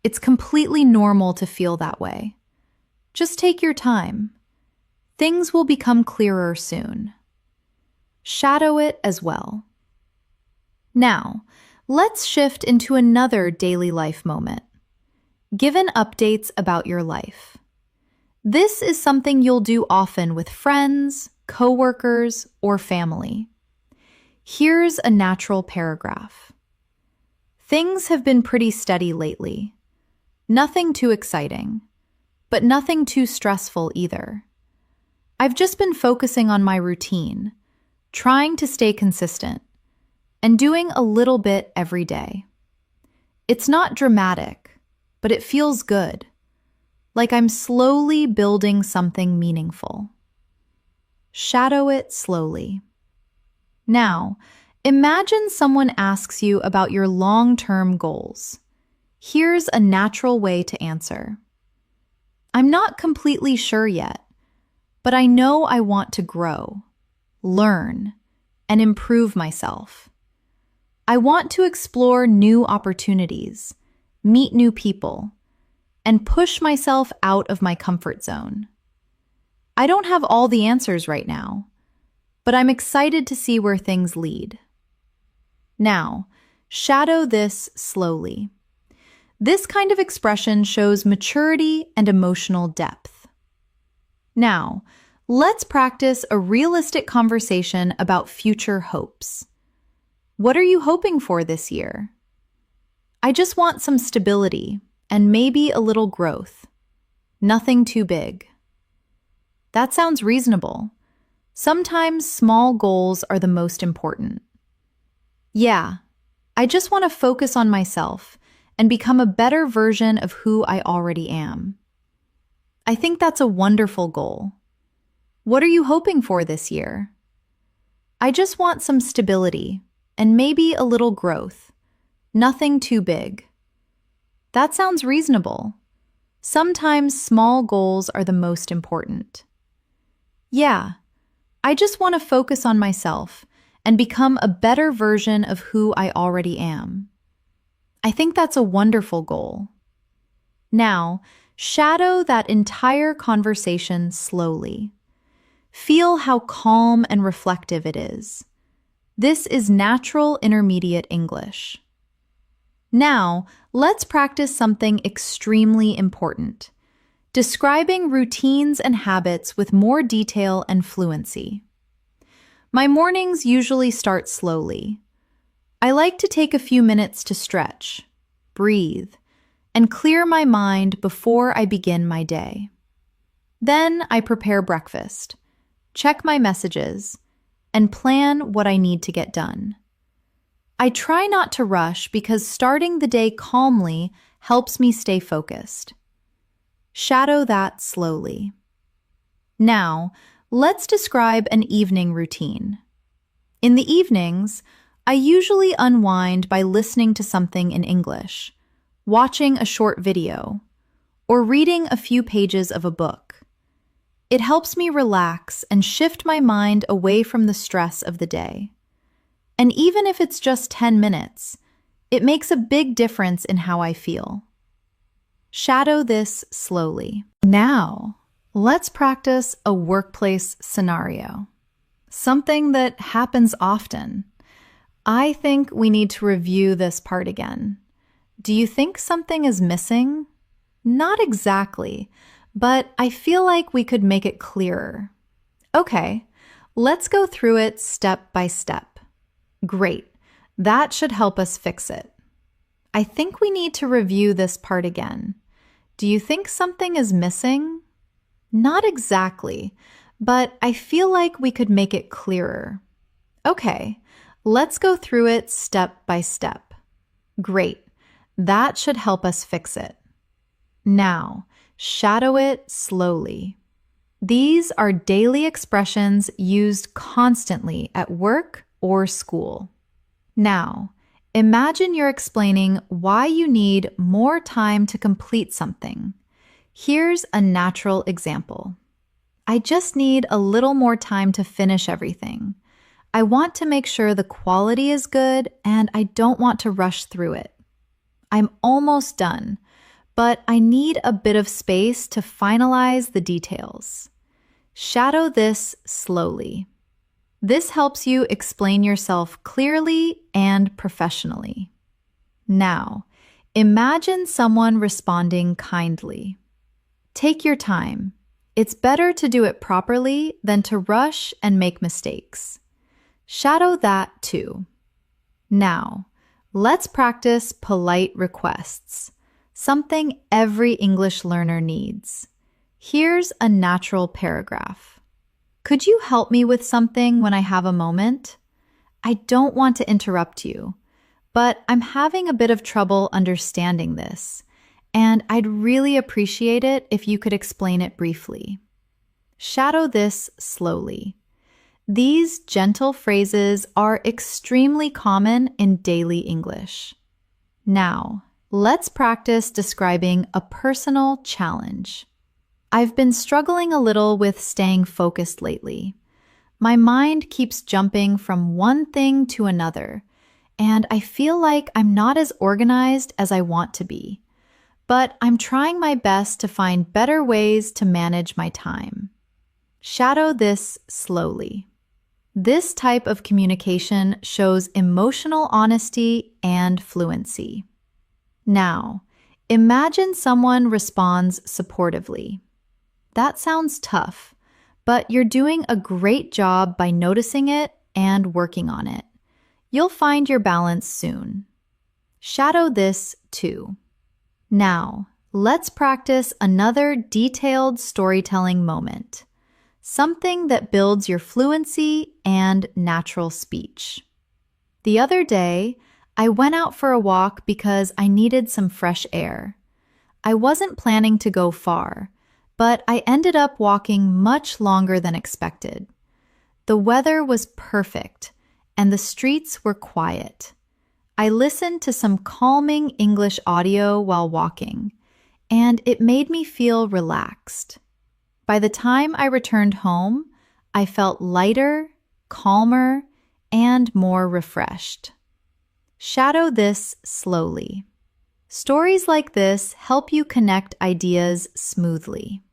It's completely normal to feel that way. Just take your time. Things will become clearer soon. Shadow it as well. Now, let's shift into another daily life moment. Given updates about your life. This is something you'll do often with friends, coworkers, or family. Here's a natural paragraph. Things have been pretty steady lately. Nothing too exciting, but nothing too stressful either. I've just been focusing on my routine, trying to stay consistent, and doing a little bit every day. It's not dramatic, but it feels good, like I'm slowly building something meaningful. Shadow it slowly. Now, imagine someone asks you about your long-term goals. Here's a natural way to answer. I'm not completely sure yet, but I know I want to grow, learn, and improve myself. I want to explore new opportunities, meet new people, and push myself out of my comfort zone. I don't have all the answers right now, but I'm excited to see where things lead. Now, shadow this slowly. This kind of expression shows maturity and emotional depth. Now, let's practice a realistic conversation about future hopes. What are you hoping for this year? I just want some stability and maybe a little growth. Nothing too big. That sounds reasonable. Sometimes small goals are the most important. Yeah, I just want to focus on myself and become a better version of who I already am. I think that's a wonderful goal. What are you hoping for this year? I just want some stability and maybe a little growth. Nothing too big. That sounds reasonable. Sometimes small goals are the most important. Yeah, I just want to focus on myself and become a better version of who I already am. I think that's a wonderful goal. Now, shadow that entire conversation slowly. Feel how calm and reflective it is. This is natural intermediate English. Now, let's practice something extremely important. Describing routines and habits with more detail and fluency. My mornings usually start slowly. I like to take a few minutes to stretch, breathe, and clear my mind before I begin my day. Then I prepare breakfast, check my messages, and plan what I need to get done. I try not to rush because starting the day calmly helps me stay focused. Shadow that slowly. Now, let's describe an evening routine. In the evenings, I usually unwind by listening to something in English, watching a short video, or reading a few pages of a book. It helps me relax and shift my mind away from the stress of the day. And even if it's just 10 minutes, it makes a big difference in how I feel. Shadow this slowly. Now, let's practice a workplace scenario. Something that happens often. I think we need to review this part again. Do you think something is missing? Not exactly, but I feel like we could make it clearer. Okay, let's go through it step by step. Great, that should help us fix it. I think we need to review this part again. Do you think something is missing? Not exactly, but I feel like we could make it clearer. Okay, let's go through it step by step. Great, that should help us fix it. Now, shadow it slowly. These are daily expressions used constantly at work or school. Now, imagine you're explaining why you need more time to complete something. Here's a natural example. I just need a little more time to finish everything. I want to make sure the quality is good and I don't want to rush through it. I'm almost done, but I need a bit of space to finalize the details. Shadow this slowly. This helps you explain yourself clearly and professionally. Now, imagine someone responding kindly. Take your time. It's better to do it properly than to rush and make mistakes. Shadow that too. Now, let's practice polite requests, something every English learner needs. Here's a natural paragraph. Could you help me with something when I have a moment? I don't want to interrupt you, but I'm having a bit of trouble understanding this, and I'd really appreciate it if you could explain it briefly. Shadow this slowly. These gentle phrases are extremely common in daily English. Now, let's practice describing a personal challenge. I've been struggling a little with staying focused lately. My mind keeps jumping from one thing to another, and I feel like I'm not as organized as I want to be. But I'm trying my best to find better ways to manage my time. Shadow this slowly. This type of communication shows emotional honesty and fluency. Now, imagine someone responds supportively. That sounds tough, but you're doing a great job by noticing it and working on it. You'll find your balance soon. Shadow this too. Now, let's practice another detailed storytelling moment. Something that builds your fluency and natural speech. The other day, I went out for a walk because I needed some fresh air. I wasn't planning to go far, but I ended up walking much longer than expected. The weather was perfect, and the streets were quiet. I listened to some calming English audio while walking, and it made me feel relaxed. By the time I returned home, I felt lighter, calmer, and more refreshed. Shadow this slowly. Stories like this help you connect ideas smoothly.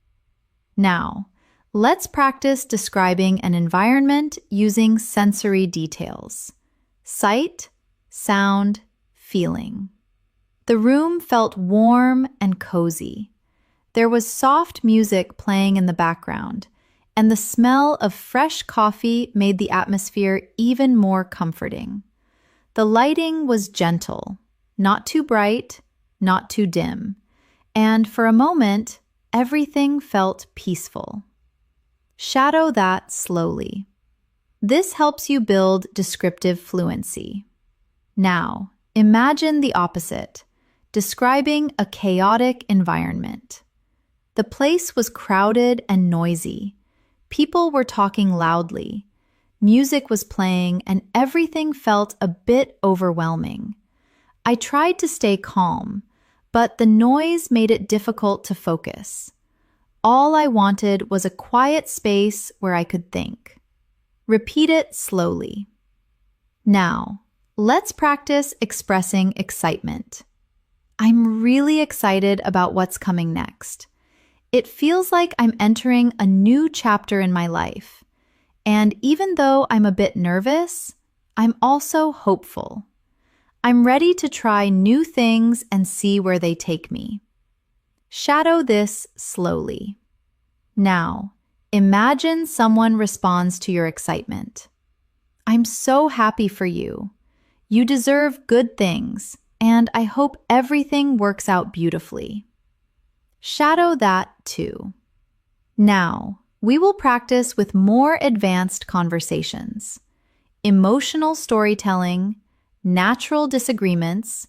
Now, let's practice describing an environment using sensory details. Sight, sound, feeling. The room felt warm and cozy. There was soft music playing in the background, and the smell of fresh coffee made the atmosphere even more comforting. The lighting was gentle, not too bright, not too dim, and for a moment, everything felt peaceful. Shadow that slowly. This helps you build descriptive fluency. Now, imagine the opposite, describing a chaotic environment. The place was crowded and noisy. People were talking loudly. Music was playing, and everything felt a bit overwhelming. I tried to stay calm, but the noise made it difficult to focus. All I wanted was a quiet space where I could think. Repeat it slowly. Now, let's practice expressing excitement. I'm really excited about what's coming next. It feels like I'm entering a new chapter in my life. And even though I'm a bit nervous, I'm also hopeful. I'm ready to try new things and see where they take me. Shadow this slowly. Now, imagine someone responds to your excitement. I'm so happy for you. You deserve good things, and I hope everything works out beautifully. Shadow that too. Now, we will practice with more advanced conversations, emotional storytelling, natural disagreements,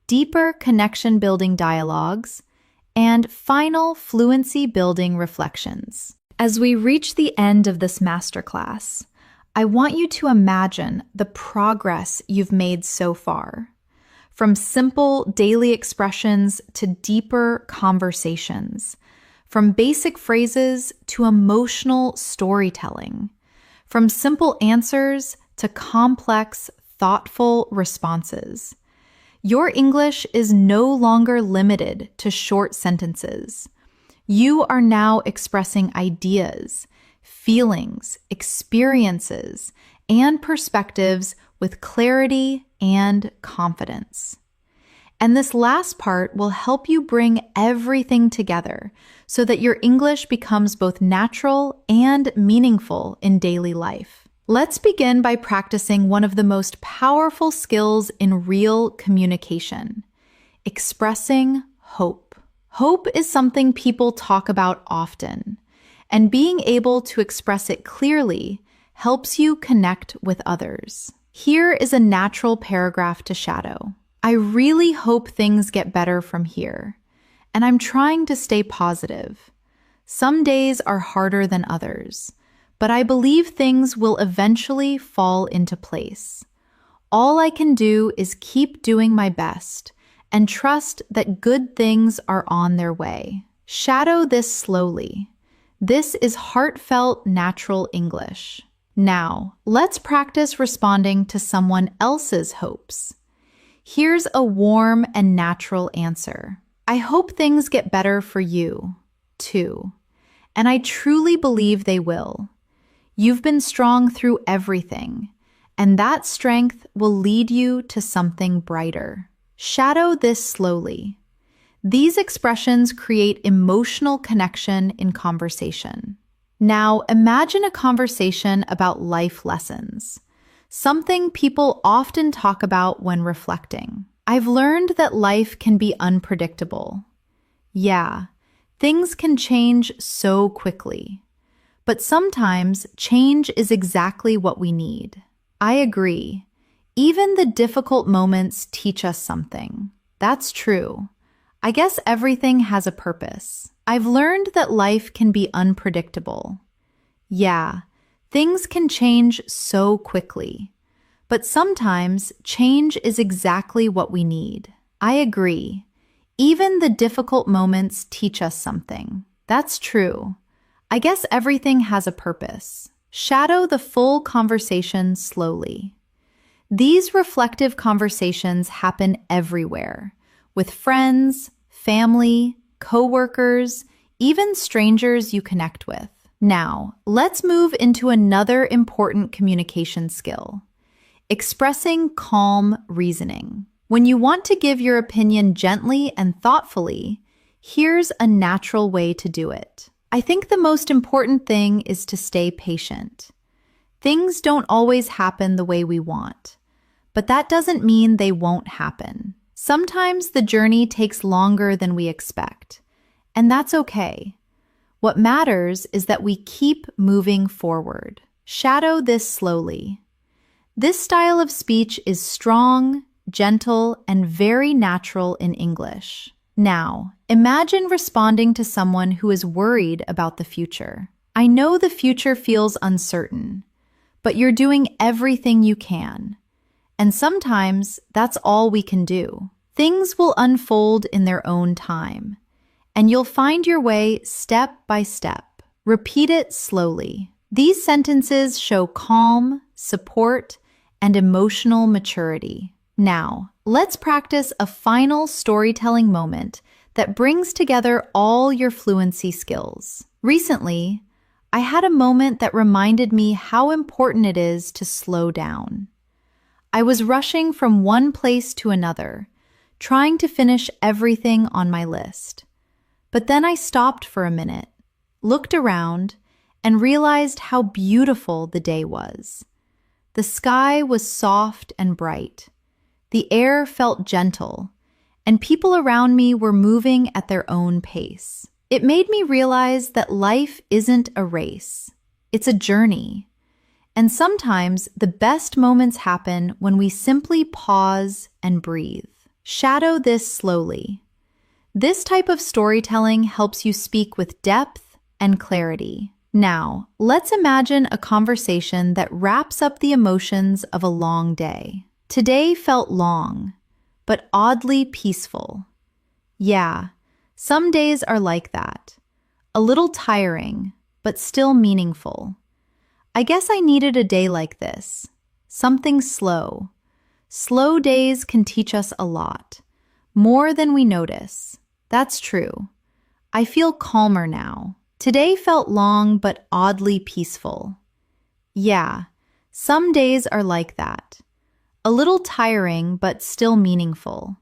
deeper connection-building dialogues, and final fluency-building reflections. As we reach the end of this masterclass, I want you to imagine the progress you've made so far. From simple daily expressions to deeper conversations, from basic phrases to emotional storytelling, from simple answers to complex, thoughtful responses. Your English is no longer limited to short sentences. You are now expressing ideas, feelings, experiences, and perspectives with clarity and confidence. And this last part will help you bring everything together so that your English becomes both natural and meaningful in daily life. Let's begin by practicing one of the most powerful skills in real communication: expressing hope. Hope is something people talk about often, and being able to express it clearly helps you connect with others. Here is a natural paragraph to shadow. I really hope things get better from here, and I'm trying to stay positive. Some days are harder than others, but I believe things will eventually fall into place. All I can do is keep doing my best and trust that good things are on their way. Shadow this slowly. This is heartfelt, natural English. Now, let's practice responding to someone else's hopes. Here's a warm and natural answer. I hope things get better for you, too. And I truly believe they will. You've been strong through everything, and that strength will lead you to something brighter. Shadow this slowly. These expressions create emotional connection in conversation. Now, imagine a conversation about life lessons, something people often talk about when reflecting. I've learned that life can be unpredictable. Yeah, things can change so quickly. But sometimes change is exactly what we need. I agree. Even the difficult moments teach us something. That's true. I guess everything has a purpose. I've learned that life can be unpredictable. Yeah, things can change so quickly. But sometimes change is exactly what we need. I agree. Even the difficult moments teach us something. That's true. I guess everything has a purpose. Shadow the full conversation slowly. These reflective conversations happen everywhere, with friends, family, coworkers, even strangers you connect with. Now, let's move into another important communication skill: expressing calm reasoning. When you want to give your opinion gently and thoughtfully, here's a natural way to do it. I think the most important thing is to stay patient. Things don't always happen the way we want, but that doesn't mean they won't happen. Sometimes the journey takes longer than we expect, and that's okay. What matters is that we keep moving forward. Shadow this slowly. This style of speech is strong, gentle, and very natural in English. Now, imagine responding to someone who is worried about the future. I know the future feels uncertain, but you're doing everything you can. And sometimes that's all we can do. Things will unfold in their own time, and you'll find your way step by step. Repeat it slowly. These sentences show calm, support, and emotional maturity. Now, let's practice a final storytelling moment that brings together all your fluency skills. Recently, I had a moment that reminded me how important it is to slow down. I was rushing from one place to another, trying to finish everything on my list. But then I stopped for a minute, looked around, and realized how beautiful the day was. The sky was soft and bright. The air felt gentle, and people around me were moving at their own pace. It made me realize that life isn't a race. It's a journey. And sometimes the best moments happen when we simply pause and breathe. Shadow this slowly. This type of storytelling helps you speak with depth and clarity. Now, let's imagine a conversation that wraps up the emotions of a long day. Today felt long, but oddly peaceful. Yeah, some days are like that. A little tiring, but still meaningful. I guess I needed a day like this. Something slow. Slow days can teach us a lot, more than we notice. That's true. I feel calmer now. Today felt long but oddly peaceful. Yeah, some days are like that. A little tiring but still meaningful.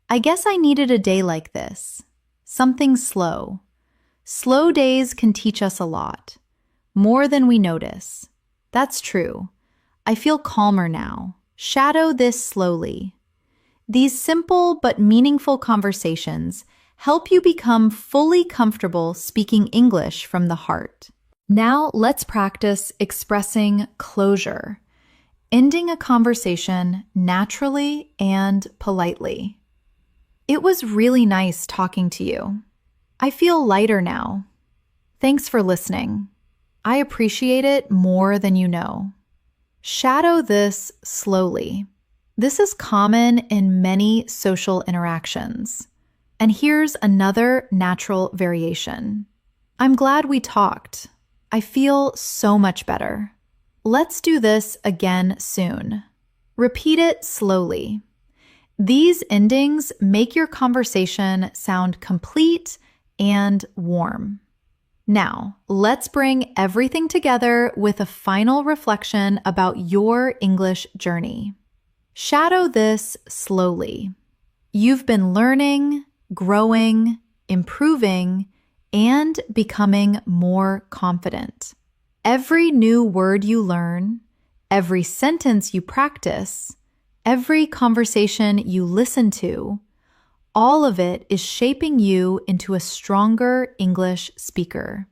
I guess I needed a day like this. Something slow. Slow days can teach us a lot, more than we notice. That's true. I feel calmer now. Shadow this slowly. These simple but meaningful conversations help you become fully comfortable speaking English from the heart. Now let's practice expressing closure, ending a conversation naturally and politely. It was really nice talking to you. I feel lighter now. Thanks for listening. I appreciate it more than you know. Shadow this slowly. This is common in many social interactions. And here's another natural variation. I'm glad we talked. I feel so much better. Let's do this again soon. Repeat it slowly. These endings make your conversation sound complete and warm. Now, let's bring everything together with a final reflection about your English journey. Shadow this slowly. You've been learning, growing, improving, and becoming more confident. Every new word you learn, every sentence you practice, every conversation you listen to, all of it is shaping you into a stronger English speaker.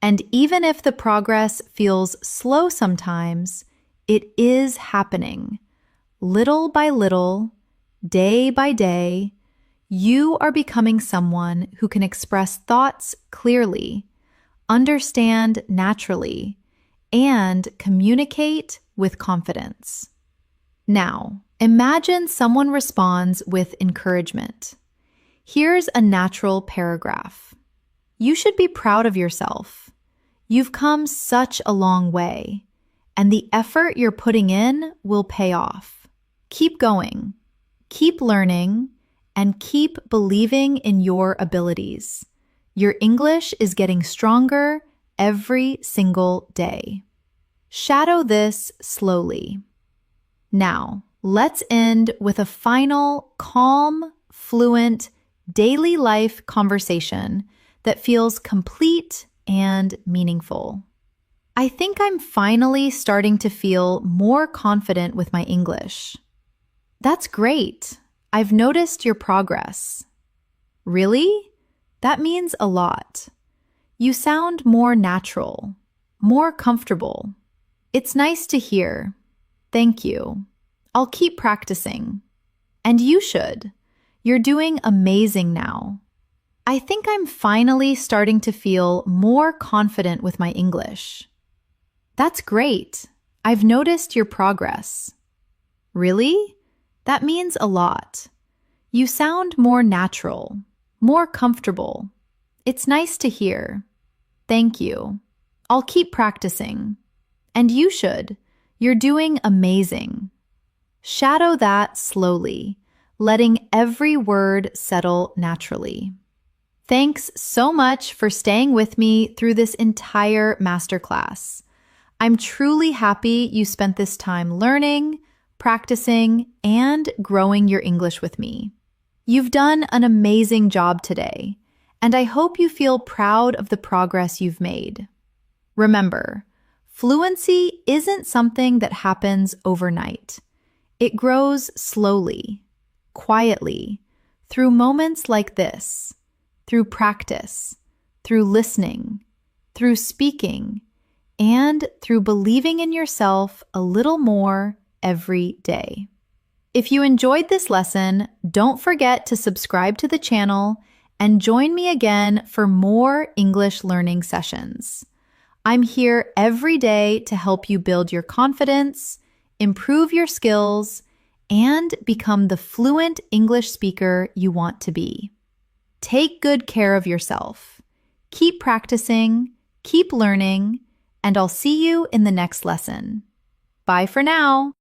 And even if the progress feels slow sometimes, it is happening. Little by little, day by day, you are becoming someone who can express thoughts clearly, understand naturally, and communicate with confidence. Now, imagine someone responds with encouragement. Here's a natural paragraph. You should be proud of yourself. You've come such a long way, and the effort you're putting in will pay off. Keep going, keep learning, and keep believing in your abilities. Your English is getting stronger every single day. Shadow this slowly. Now, let's end with a final, calm, fluent, daily life conversation that feels complete and meaningful. I think I'm finally starting to feel more confident with my English. That's great. I've noticed your progress. Really? That means a lot. You sound more natural, more comfortable. It's nice to hear. Thank you. I'll keep practicing. And you should. You're doing amazing now. I think I'm finally starting to feel more confident with my English. That's great. I've noticed your progress. Really? That means a lot. You sound more natural, more comfortable. It's nice to hear. Thank you. I'll keep practicing. And you should. You're doing amazing. Shadow that slowly, letting every word settle naturally. Thanks so much for staying with me through this entire masterclass. I'm truly happy you spent this time learning, practicing, and growing your English with me. You've done an amazing job today, and I hope you feel proud of the progress you've made. Remember, fluency isn't something that happens overnight. It grows slowly, quietly, through moments like this, through practice, through listening, through speaking, and through believing in yourself a little more every day. If you enjoyed this lesson, don't forget to subscribe to the channel and join me again for more English learning sessions. I'm here every day to help you build your confidence, improve your skills, and become the fluent English speaker you want to be. Take good care of yourself. Keep practicing, keep learning, and I'll see you in the next lesson. Bye for now.